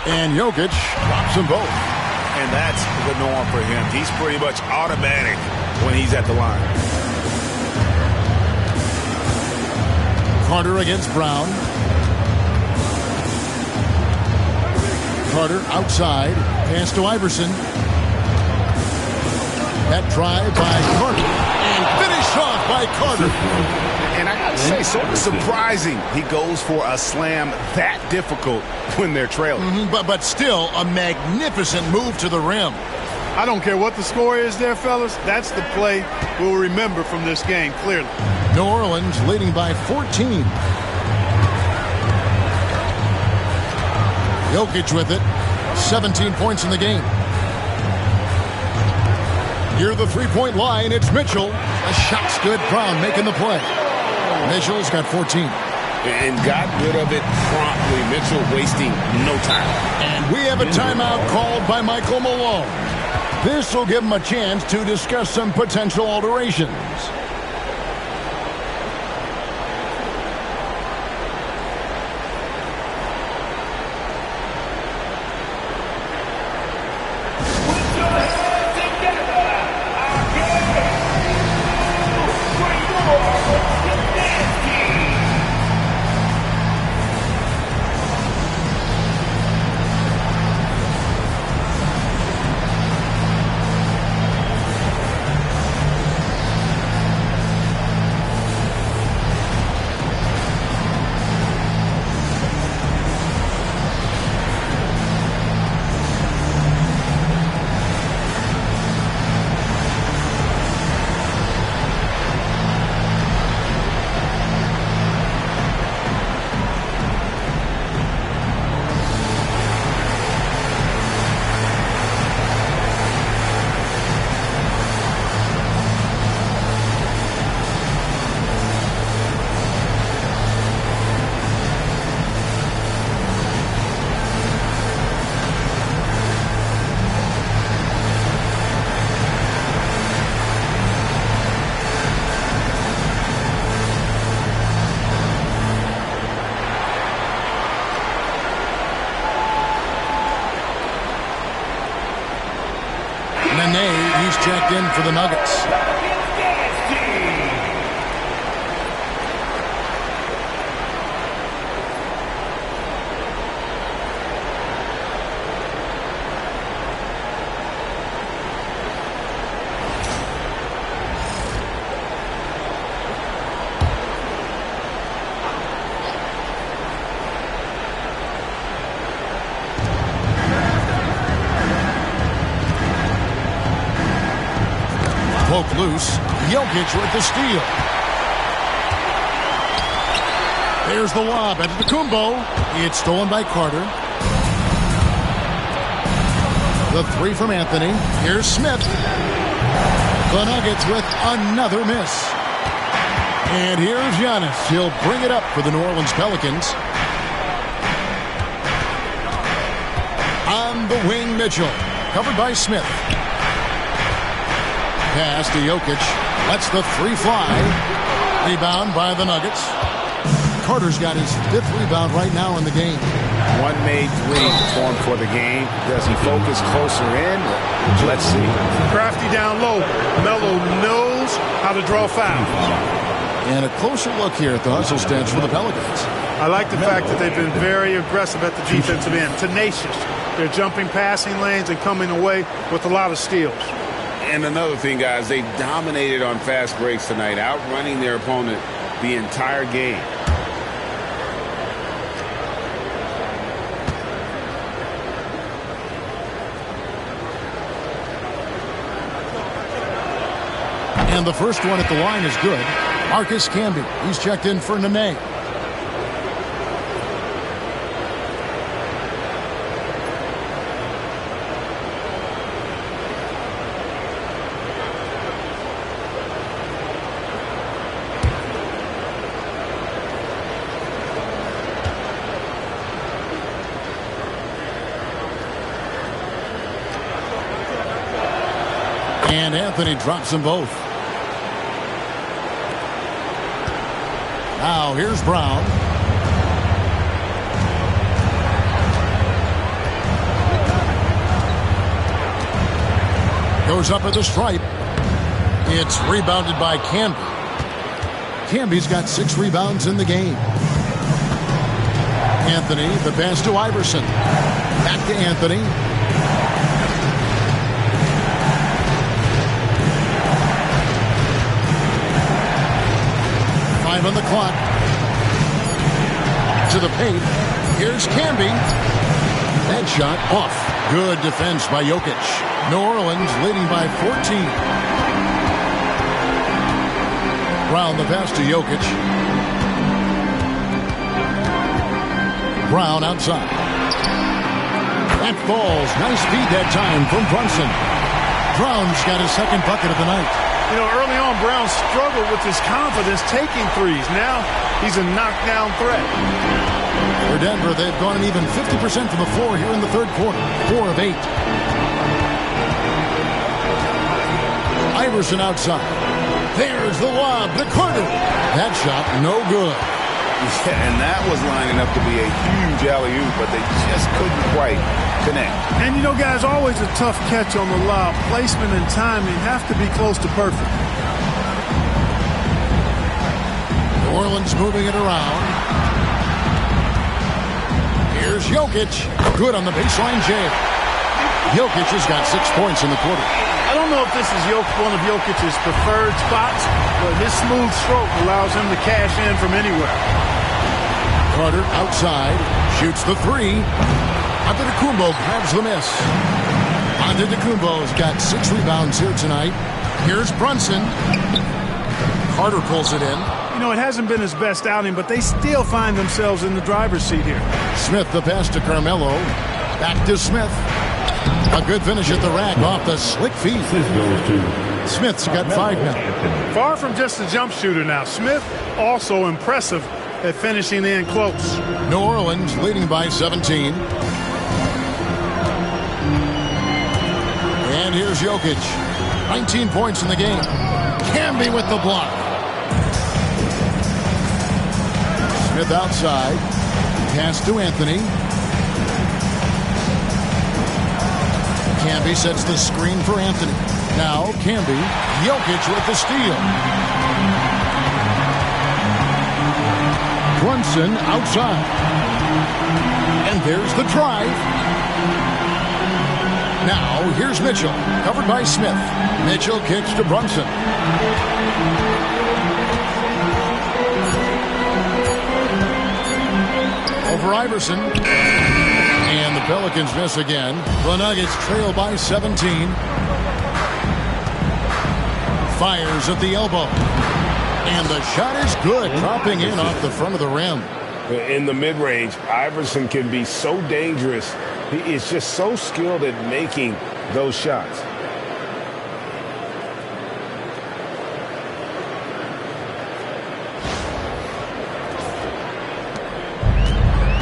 Speaker 2: And Jokic drops them both.
Speaker 4: And that's the norm for him. He's pretty much automatic when he's at the line.
Speaker 2: Carter against Brown. Carter outside. Pass to Iverson. That drive by Carter. And finished off by Carter.
Speaker 4: And I got to say, sort of surprising he goes for a slam that difficult when they're trailing.
Speaker 2: But still a magnificent move to the rim.
Speaker 3: I don't care what the score is there, fellas. That's the play we'll remember from this game, clearly.
Speaker 2: New Orleans leading by 14. Jokic with it. 17 points in the game. Near the three-point line, it's Mitchell. A shot's good. Brown making the play. Mitchell's got 14.
Speaker 4: And got rid of it promptly. Mitchell wasting no time.
Speaker 2: And we have a timeout called by Michael Malone. This will give him a chance to discuss some potential alterations. checked in for the Nuggets. Poke loose. Jokic with the steal. There's the lob. Antetokounmpo. It's stolen by Carter. The three from Anthony. Here's Smith. The Nuggets with another miss. And here's Giannis. He'll bring it up for the New Orleans Pelicans. On the wing, Mitchell. Covered by Smith. Pass to Jokic. Lets the three fly. Rebound by the Nuggets. Carter's got his 5th rebound right now in the game.
Speaker 4: One made three for him for the game. Does he focus closer in? Let's see.
Speaker 3: Crafty down low. Melo knows how to draw fouls.
Speaker 2: And a closer look here at the hustle stance for the Pelicans.
Speaker 3: I like the fact that they've been very aggressive at the defensive end. Tenacious. They're jumping passing lanes and coming away with a lot of steals.
Speaker 7: And another thing, guys, they dominated on fast breaks tonight, outrunning their opponent the entire game.
Speaker 2: And the first one at the line is good. Marcus Camby. He's checked in for Nene. And Anthony drops them both. Now here's Brown. Goes up at the stripe. It's rebounded by Camby. Camby's got 6 rebounds in the game. Anthony, the pass to Iverson. Back to Anthony. On the clock. To the paint. Here's Camby. That shot off. Good defense by Jokic. New Orleans leading by 14. Brown the pass to Jokic. Brown outside. That falls. Nice feed that time from Brunson. Brown's got his 2nd bucket of the night.
Speaker 3: You know, early on, Brown struggled with his confidence taking threes. Now, he's a knockdown threat.
Speaker 2: For Denver, they've gone an even 50% from the floor here in the 3rd quarter. 4 of 8. Iverson outside. There's the lob to Carter. That shot, no good.
Speaker 4: Yeah, and that was lining up to be a huge alley-oop, but they just couldn't quite connect.
Speaker 3: And, you know, guys, always a tough catch on the lob. Placement and timing have to be close to perfect.
Speaker 2: New Orleans moving it around. Here's Jokic. Good on the baseline jam. Jokic has got 6 points in the quarter.
Speaker 3: I don't know if this is one of Jokic's preferred spots, but his smooth stroke allows him to cash in from anywhere.
Speaker 2: Carter outside, shoots the 3. Antetokounmpo grabs the miss. Antetokounmpo's got 6 rebounds here tonight. Here's Brunson. Carter pulls it in.
Speaker 3: You know, it hasn't been his best outing, but they still find themselves in the driver's seat here.
Speaker 2: Smith the pass to Carmelo. Back to Smith. A good finish at the rack off the slick feet. Smith's got 5 now.
Speaker 3: Far from just a jump shooter now. Smith also impressive at finishing in close.
Speaker 2: New Orleans leading by 17. And here's Jokic. 19 points in the game. Camby with the block. Smith outside. Pass to Anthony. Camby sets the screen for Anthony. Now Camby, Jokic with the steal. Brunson outside. And there's the drive. Now here's Mitchell, covered by Smith. Mitchell kicks to Brunson. Over Iverson. And the Pelicans miss again. The Nuggets trail by 17. Fires at the elbow. And the shot is good, dropping in off the front of the rim.
Speaker 4: In the mid-range, Iverson can be so dangerous. He is just so skilled at making those shots.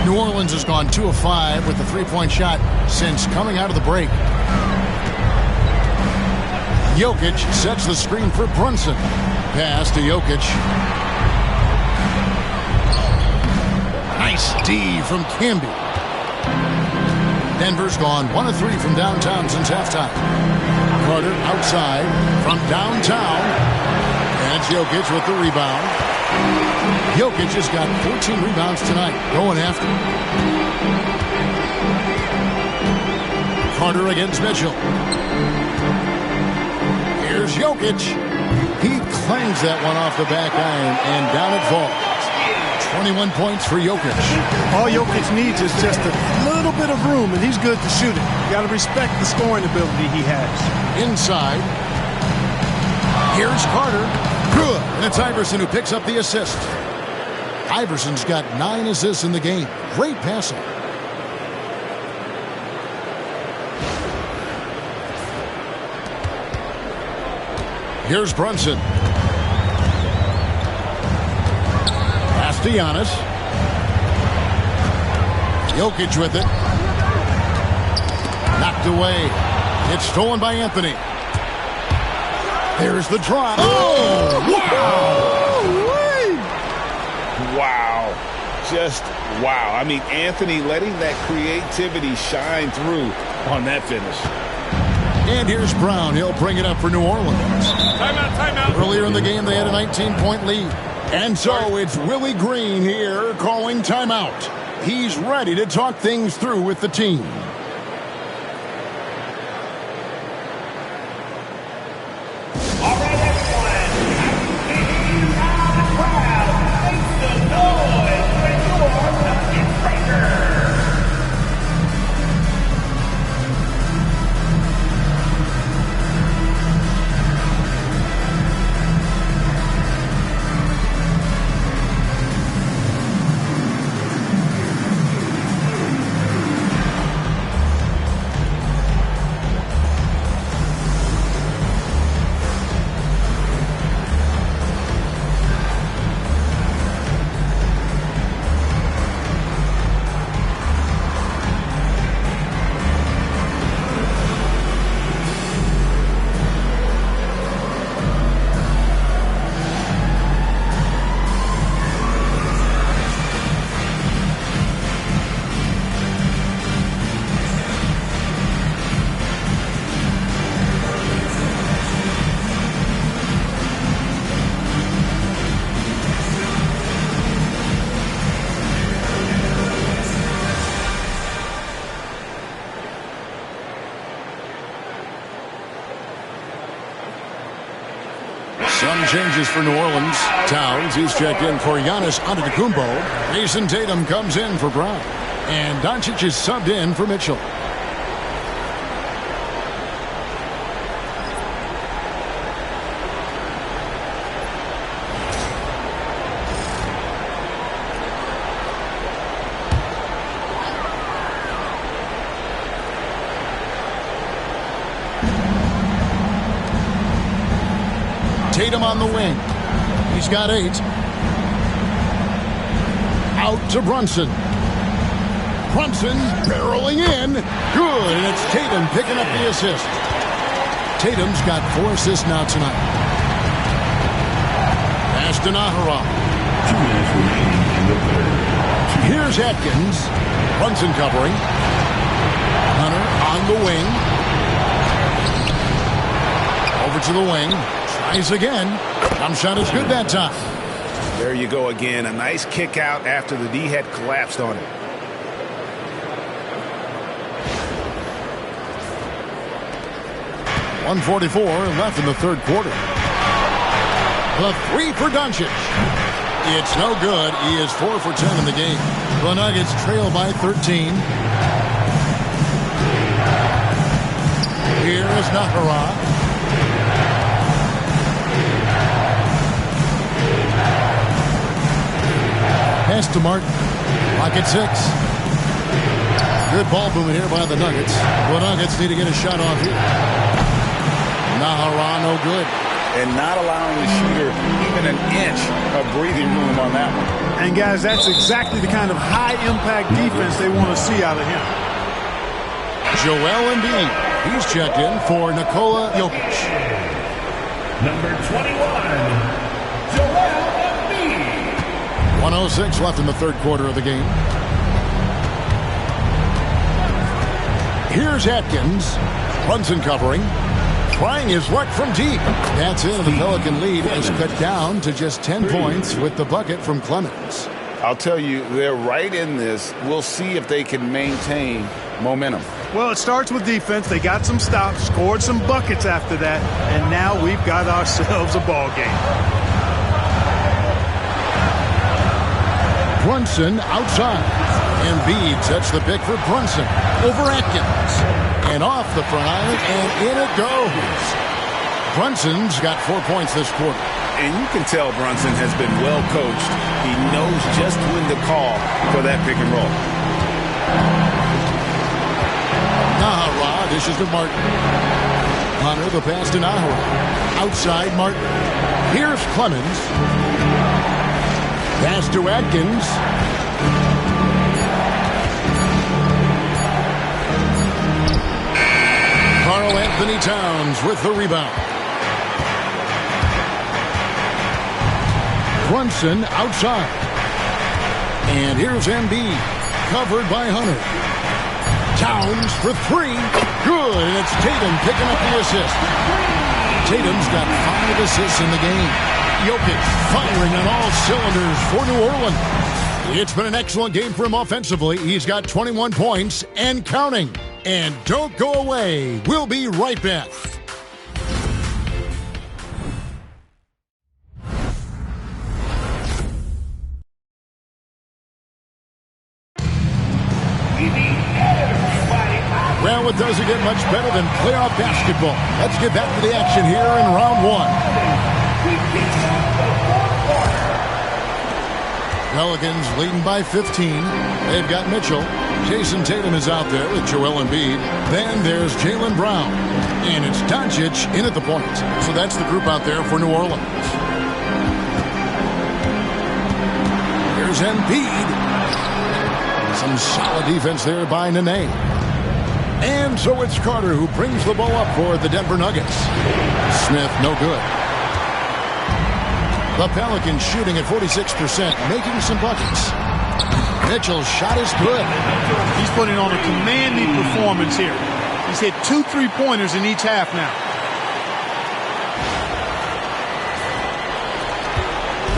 Speaker 2: New Orleans has gone 2 of 5 with the three-point shot since coming out of the break. Jokic sets the screen for Brunson. Pass to Jokic. Nice D from Camby. Denver's gone 1 of 3 from downtown since halftime. Carter outside from downtown. And it's Jokic with the rebound. Jokic has got 14 rebounds tonight, going after. Carter against Mitchell. Here's Jokic. He clangs that one off the back iron, and down it falls. 21 points for Jokic.
Speaker 3: All Jokic needs is just a little bit of room, and he's good to shoot it. You got to respect the scoring ability he has.
Speaker 2: Inside. Here's Carter. Good. And it's Iverson who picks up the assist. Iverson's got 9 assists in the game. Great passing. Here's Brunson. Pass to Giannis. Jokic with it. Knocked away. It's stolen by Anthony. There's the drop. Oh,
Speaker 7: wow. Wow. Just wow. I mean, Anthony letting that creativity shine through on that finish.
Speaker 2: And here's Brown. He'll bring it up for New Orleans.
Speaker 5: Timeout.
Speaker 2: Earlier in the game, they had a 19-point lead. And so it's Willie Green here calling timeout. He's ready to talk things through with the team. Some changes for New Orleans. Towns, he's checked in for Giannis Antetokounmpo. Jason Tatum comes in for Brown. And Doncic is subbed in for Mitchell. Tatum on the wing. He's got 8. Out to Brunson. Brunson barreling in. Good, and it's Tatum picking up the assist. Tatum's got 4 assists now tonight. Pass to Nahara.
Speaker 6: 2 minutes remaining in the third.
Speaker 2: Here's Atkins. Brunson covering. Hunter on the wing. Over to the wing. Tries again. Jump shot is good that time.
Speaker 4: There you go again. A nice kick out after the D had collapsed on it.
Speaker 2: .144 left in the third quarter. The three for Doncic. It's no good. He is 4 for 10 in the game. The Nuggets trail by 13. Here is Nahara. Pass to Martin. Clock at 6. Good ball movement here by the Nuggets. The Nuggets need to get a shot off here. Nahara, no good.
Speaker 7: And not allowing the shooter even an inch of breathing room on that one.
Speaker 3: And, guys, that's exactly the kind of high-impact defense they want to see out of him.
Speaker 2: Joel Embiid. He's checked in for Nikola Jokic.
Speaker 5: Number 21, Joel Embiid.
Speaker 2: 1:06 left in the third quarter of the game. Here's Atkins. Brunson covering. Trying his luck from deep. That's it. The Pelican lead is cut down to just 10 points with the bucket from Clemens.
Speaker 7: I'll tell you, they're right in this. We'll see if they can maintain momentum.
Speaker 3: Well, it starts with defense. They got some stops, scored some buckets after that, and now we've got ourselves a ball game.
Speaker 2: Brunson outside. Embiid sets the pick for Brunson over Atkins. And off the front iron, and in it goes. Brunson's got 4 points this quarter.
Speaker 4: And you can tell Brunson has been well coached. He knows just when to call for that pick and roll.
Speaker 2: Nahara dishes to Martin. Hunter the pass to Nahara. Outside Martin. Here's Clemens. Pass to Atkins. Karl Anthony Towns with the rebound. Brunson outside. And here's Embiid. Covered by Hunter. Towns for 3. Good. And it's Tatum picking up the assist. Tatum's got 5 assists in the game. Jokic firing on all cylinders for New Orleans. It's been an excellent game for him offensively. He's got 21 points and counting. And don't go away. We'll be right back. Well, it doesn't get much better than playoff basketball. Let's get back to the action here in round 1. Pelicans leading by 15. They've got Mitchell. Jason Tatum is out there with Joel Embiid. Then there's Jaylen Brown. And it's Doncic in at the point. So that's the group out there for New Orleans. Here's Embiid. Some solid defense there by Nene. And so it's Carter who brings the ball up for the Denver Nuggets. Smith, no good. The Pelicans shooting at 46%, making some buckets. Mitchell's shot is good.
Speaker 3: He's putting on a commanding performance here. He's hit 2 3-pointers in each half now.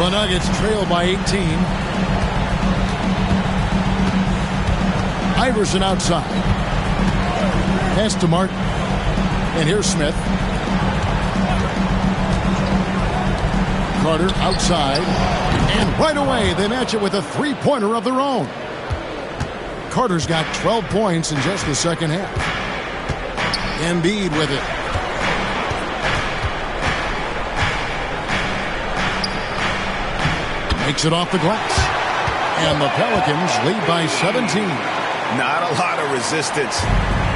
Speaker 2: The Nuggets trail by 18. Iverson outside. Pass to Martin. And here's Smith. Carter outside. And right away, they match it with a 3-pointer of their own. Carter's got 12 points in just the second half. Embiid with it. Makes it off the glass. And the Pelicans lead by 17.
Speaker 4: Not a lot of resistance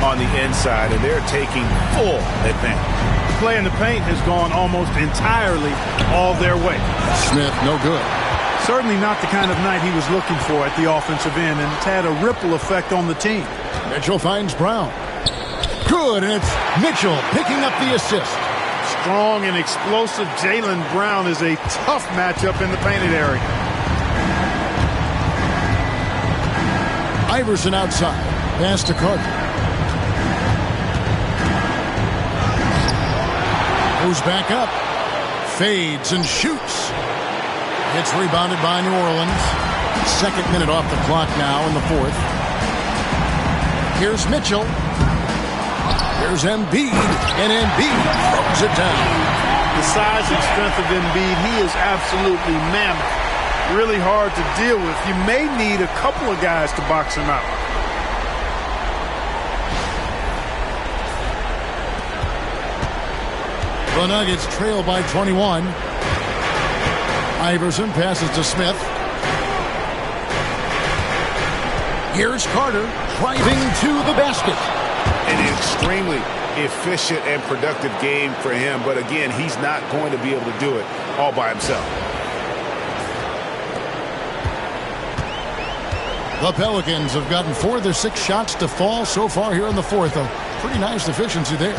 Speaker 4: on the inside, and they're taking full advantage.
Speaker 3: Play in the paint has gone almost entirely all their way.
Speaker 2: Smith, no good.
Speaker 3: Certainly not the kind of night he was looking for at the offensive end, and it's had a ripple effect on the team.
Speaker 2: Mitchell finds Brown. Good, and it's Mitchell picking up the assist.
Speaker 3: Strong and explosive Jaylen Brown is a tough matchup in the painted area.
Speaker 2: Iverson outside. Pass to Carter. Goes back up. Fades and shoots. It's rebounded by New Orleans. Second minute off the clock now in the fourth. Here's Mitchell. Here's Embiid. And Embiid throws it down.
Speaker 3: The size and strength of Embiid, he is absolutely mammoth. Really hard to deal with. You may need a couple of guys to box him out.
Speaker 2: The Nuggets trail by 21. Iverson passes to Smith. Here's Carter driving to the basket.
Speaker 4: An extremely efficient and productive game for him. But again, he's not going to be able to do it all by himself.
Speaker 2: The Pelicans have gotten 4 of their 6 shots to fall so far here in the fourth. A pretty nice efficiency there.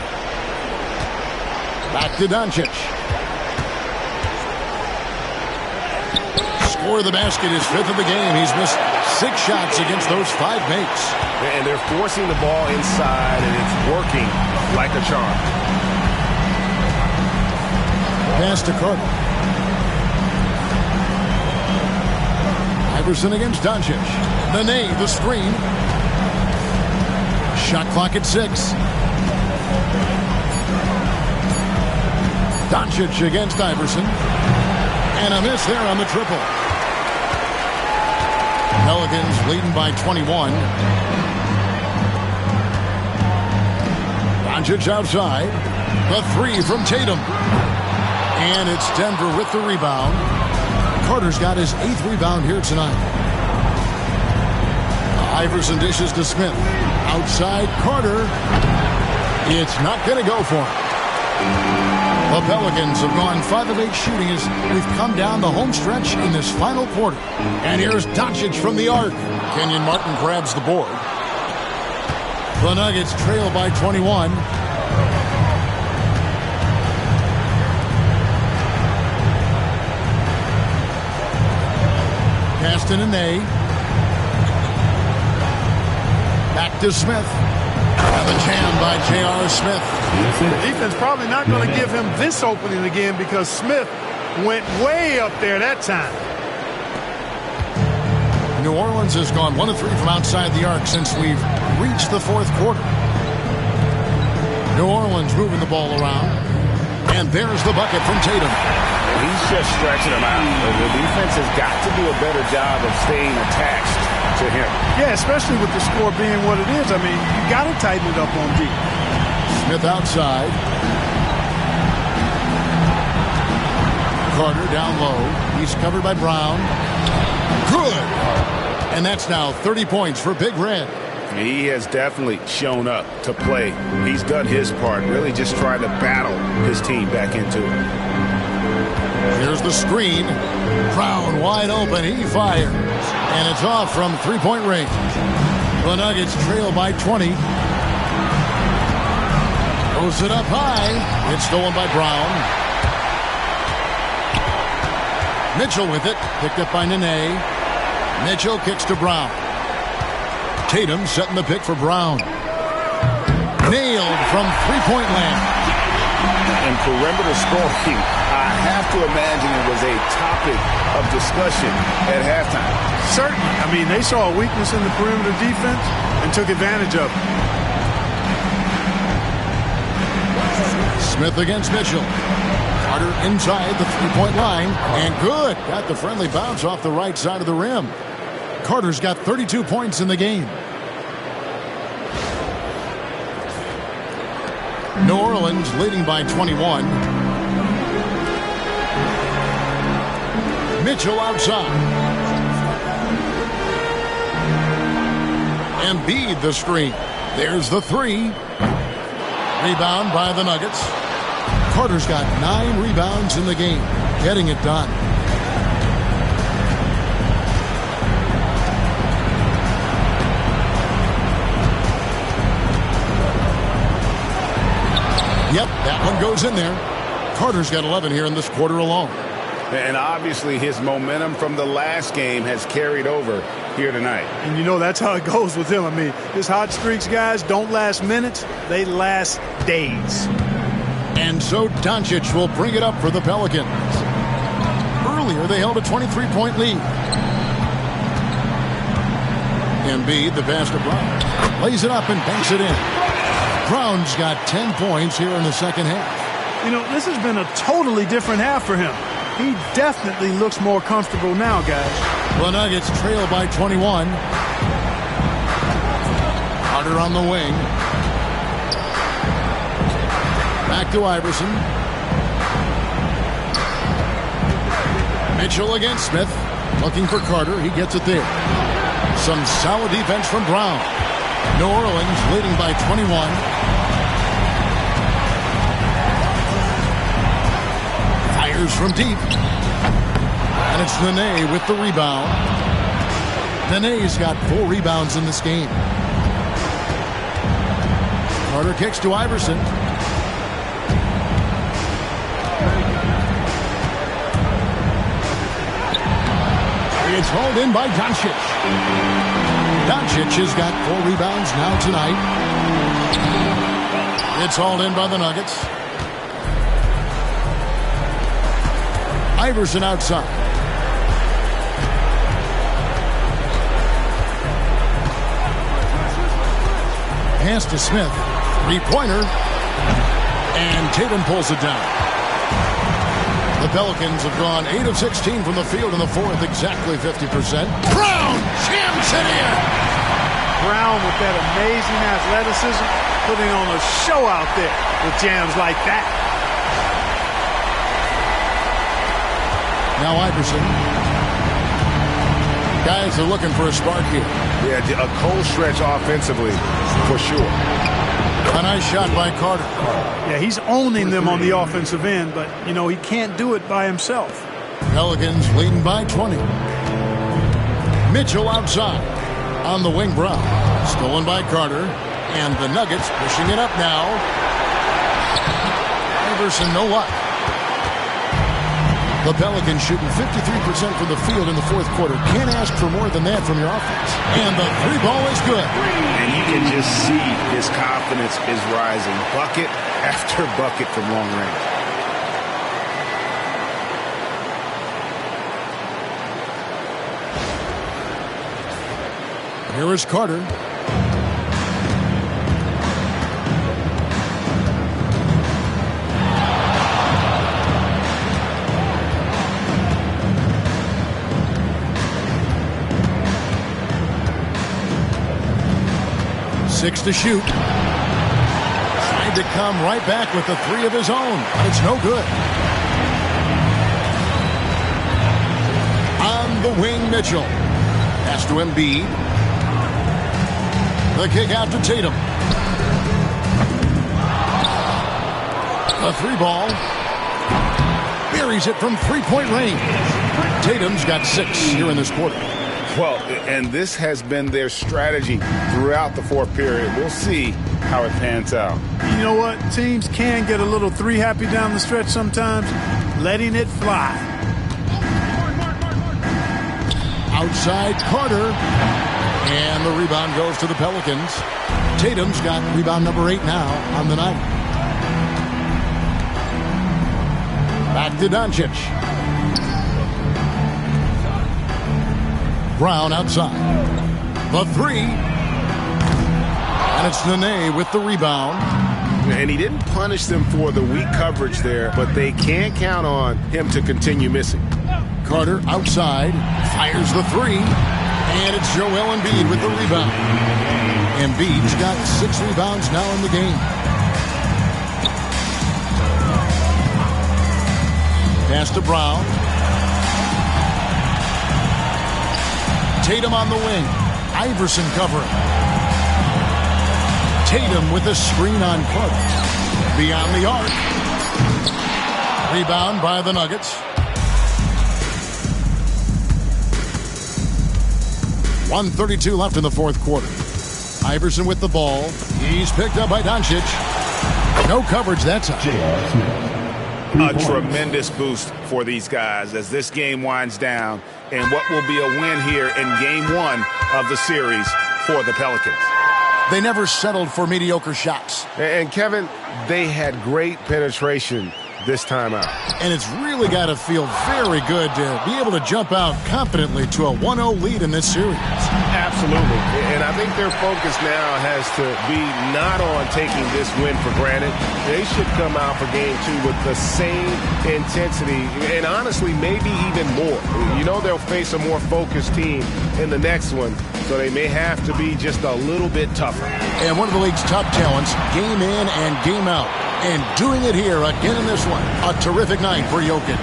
Speaker 2: Back to Doncic. Score of the basket, his 5th of the game. He's missed 6 shots against those 5 makes.
Speaker 4: And they're forcing the ball inside, and it's working like a charm.
Speaker 2: Pass to Carter. Iverson against Doncic. Nene, the screen. Shot clock at 6. Doncic against Iverson. And a miss there on the triple. Pelicans leading by 21. Doncic outside. The 3 from Tatum. And it's Denver with the rebound. Carter's got his 8th rebound here tonight. Iverson dishes to Smith. Outside Carter. It's not going to go for him. The Pelicans have gone 5 of 8 shooting as we've come down the home stretch in this final quarter. And here's Doncic from the arc. Kenyon Martin grabs the board. The Nuggets trail by 21. Pass to Nene. Back to Smith. And the jam by J.R. Smith.
Speaker 3: The defense probably not going to give him this opening again because Smith went way up there that time.
Speaker 2: New Orleans has gone 1 of 3 from outside the arc since we've reached the fourth quarter. New Orleans moving the ball around. And there's the bucket from Tatum.
Speaker 4: He's just stretching him out. The defense has got to do a better job of staying attached to him.
Speaker 3: Yeah, especially with the score being what it is. I mean, you got to tighten it up on D.
Speaker 2: Smith outside. Carter down low. He's covered by Brown. Good. And that's now 30 points for Big Red.
Speaker 4: He has definitely shown up to play. He's done his part, really just trying to battle his team back into it.
Speaker 2: Here's the screen. Brown wide open. He fires. And it's off from 3-point range. The Nuggets trail by 20. Throws it up high. It's stolen by Brown. Mitchell with it. Picked up by Nene. Mitchell kicks to Brown. Tatum setting the pick for Brown. Nailed from 3-point land.
Speaker 4: And perimeter scoring, I have to imagine it was a topic of discussion at halftime.
Speaker 3: Certainly. I mean, they saw a weakness in the perimeter defense and took advantage of it.
Speaker 2: Smith against Mitchell. Carter inside the 3-point line. And good. Got the friendly bounce off the right side of the rim. Carter's got 32 points in the game. New Orleans leading by 21. Mitchell outside. Embiid the screen. There's the 3. Rebound by the Nuggets. Carter's got 9 rebounds in the game. Getting it done. Yep, that one goes in there. Carter's got 11 here in this quarter alone.
Speaker 4: And obviously his momentum from the last game has carried over here tonight.
Speaker 3: And you know that's how it goes with him. I mean, his hot streaks, guys, don't last minutes. They last days.
Speaker 2: And so Doncic will bring it up for the Pelicans. Earlier, they held a 23-point lead. Embiid, the pass to Brown. Lays it up and banks it in. Brown's got 10 points here in the second half.
Speaker 3: You know, this has been a totally different half for him. He definitely looks more comfortable now, guys.
Speaker 2: The Nuggets trail by 21. Carter on the wing. Back to Iverson. Mitchell against Smith. Looking for Carter. He gets it there. Some solid defense from Brown. New Orleans leading by 21. Fires from deep. And it's Nene with the rebound. Nene's got 4 rebounds in this game. Carter kicks to Iverson. It's hauled in by Doncic. Doncic has got 4 rebounds now tonight. It's hauled in by the Nuggets. Iverson outside. Pass to Smith. 3-pointer. And Tatum pulls it down. The Pelicans have gone 8 of 16 from the field in the fourth, exactly 50%. Brown jams it in.
Speaker 3: Brown with that amazing athleticism, putting on a show out there with jams like that.
Speaker 2: Now Iverson. Guys are looking for a spark here.
Speaker 4: Yeah, a cold stretch offensively, for sure.
Speaker 2: A nice shot by Carter.
Speaker 3: Yeah, he's owning them on the offensive end, but, you know, he can't do it by himself.
Speaker 2: Pelicans leading by 20. Mitchell outside. On the wing, Brown. Stolen by Carter. And the Nuggets pushing it up now. Iverson, no luck. The Pelicans shooting 53% from the field in the fourth quarter. Can't ask for more than that from your offense. And the 3 ball is good.
Speaker 4: And you can just see his confidence is rising. Bucket after bucket from long range.
Speaker 2: Here is Carter. Six to shoot. Tried to come right back with the 3 of his own. It's no good. On the wing, Mitchell. Pass to Embiid. The kick out to Tatum. The 3 ball. Buries it from 3-point range. Tatum's got 6 here in this quarter.
Speaker 7: Well, and this has been their strategy throughout the fourth period. We'll see how it pans out.
Speaker 3: You know what? Teams can get a little 3 happy down the stretch sometimes. Letting it fly.
Speaker 2: Outside Carter. And the rebound goes to the Pelicans. Tatum's got rebound number 8 now on the night. Back to Doncic. Brown outside. The 3. And it's Nene with the rebound.
Speaker 4: And he didn't punish them for the weak coverage there, but they can't count on him to continue missing.
Speaker 2: Carter outside. Fires the 3. And it's Joel Embiid with the rebound. Embiid's got 6 rebounds now in the game. Pass to Brown. Tatum on the wing. Iverson covering. Tatum with a screen on Carter. Beyond the arc. Rebound by the Nuggets. 1:32 left in the fourth quarter. Iverson with the ball. He's picked up by Doncic. No coverage that time.
Speaker 7: A tremendous boost for these guys as this game winds down and what will be a win here in game 1 of the series for the Pelicans.
Speaker 2: They never settled for mediocre shots.
Speaker 4: And Kevin, they had great penetration this time out.
Speaker 2: And it's really got to feel very good to be able to jump out confidently to a 1-0 lead in this series.
Speaker 4: Absolutely. And I think their focus now has to be not on taking this win for granted. They should come out for game 2 with the same intensity and honestly maybe even more. You know they'll face a more focused team in the next one, so they may have to be just a little bit tougher.
Speaker 2: And one of the league's top talents, game in and game out. And doing it here again in this one. A terrific night for Jokic.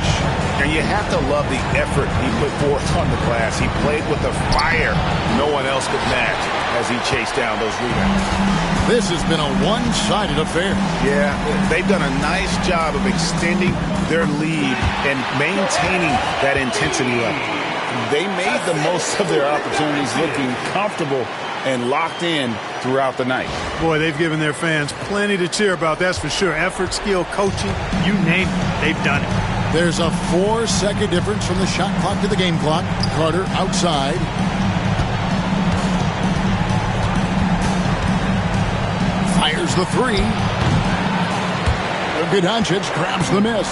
Speaker 7: And you have to love the effort he put forth on the glass. He played with a fire no one else could match as he chased down those rebounds.
Speaker 2: This has been a one-sided affair.
Speaker 7: Yeah, they've done a nice job of extending their lead and maintaining that intensity level. They made the most of their opportunities, looking comfortable and locked in throughout the night.
Speaker 3: Boy, they've given their fans plenty to cheer about, that's for sure. Effort, skill, coaching, you name it, they've done it.
Speaker 2: There's a 4-second difference from the shot clock to the game clock. Carter outside. Fires the three. Doncic grabs the miss.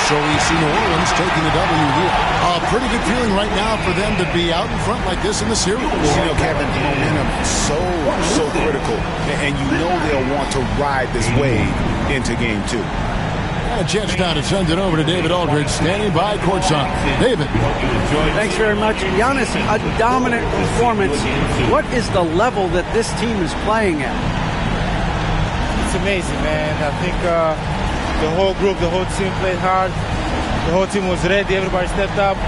Speaker 2: So we see New Orleans taking the W here. A pretty good feeling right now for them to be out in front like this in the series.
Speaker 7: You know, Kevin, momentum so critical, and you know they'll want to ride this wave into game 2.
Speaker 2: And a chance now to send it over to David Aldridge, standing by courtside. David.
Speaker 8: Thanks very much. Giannis, a dominant performance. What is the level that this team is playing at?
Speaker 13: It's amazing, man. I think the whole group, the whole team played hard. The whole team was ready. Everybody stepped up.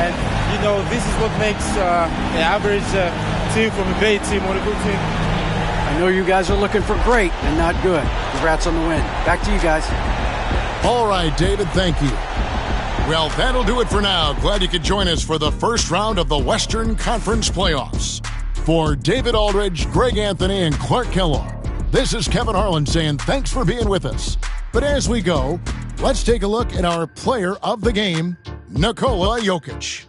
Speaker 13: And, you know, this is what makes an average team from a great team or a good team.
Speaker 8: I know you guys are looking for great and not good. Congrats on the win. Back to you guys.
Speaker 2: All right, David, thank you. Well, that'll do it for now. Glad you could join us for the first round of the Western Conference Playoffs. For David Aldridge, Greg Anthony, and Clark Kellogg, this is Kevin Harlan saying thanks for being with us. But as we go, let's take a look at our player of the game, Nikola Jokic.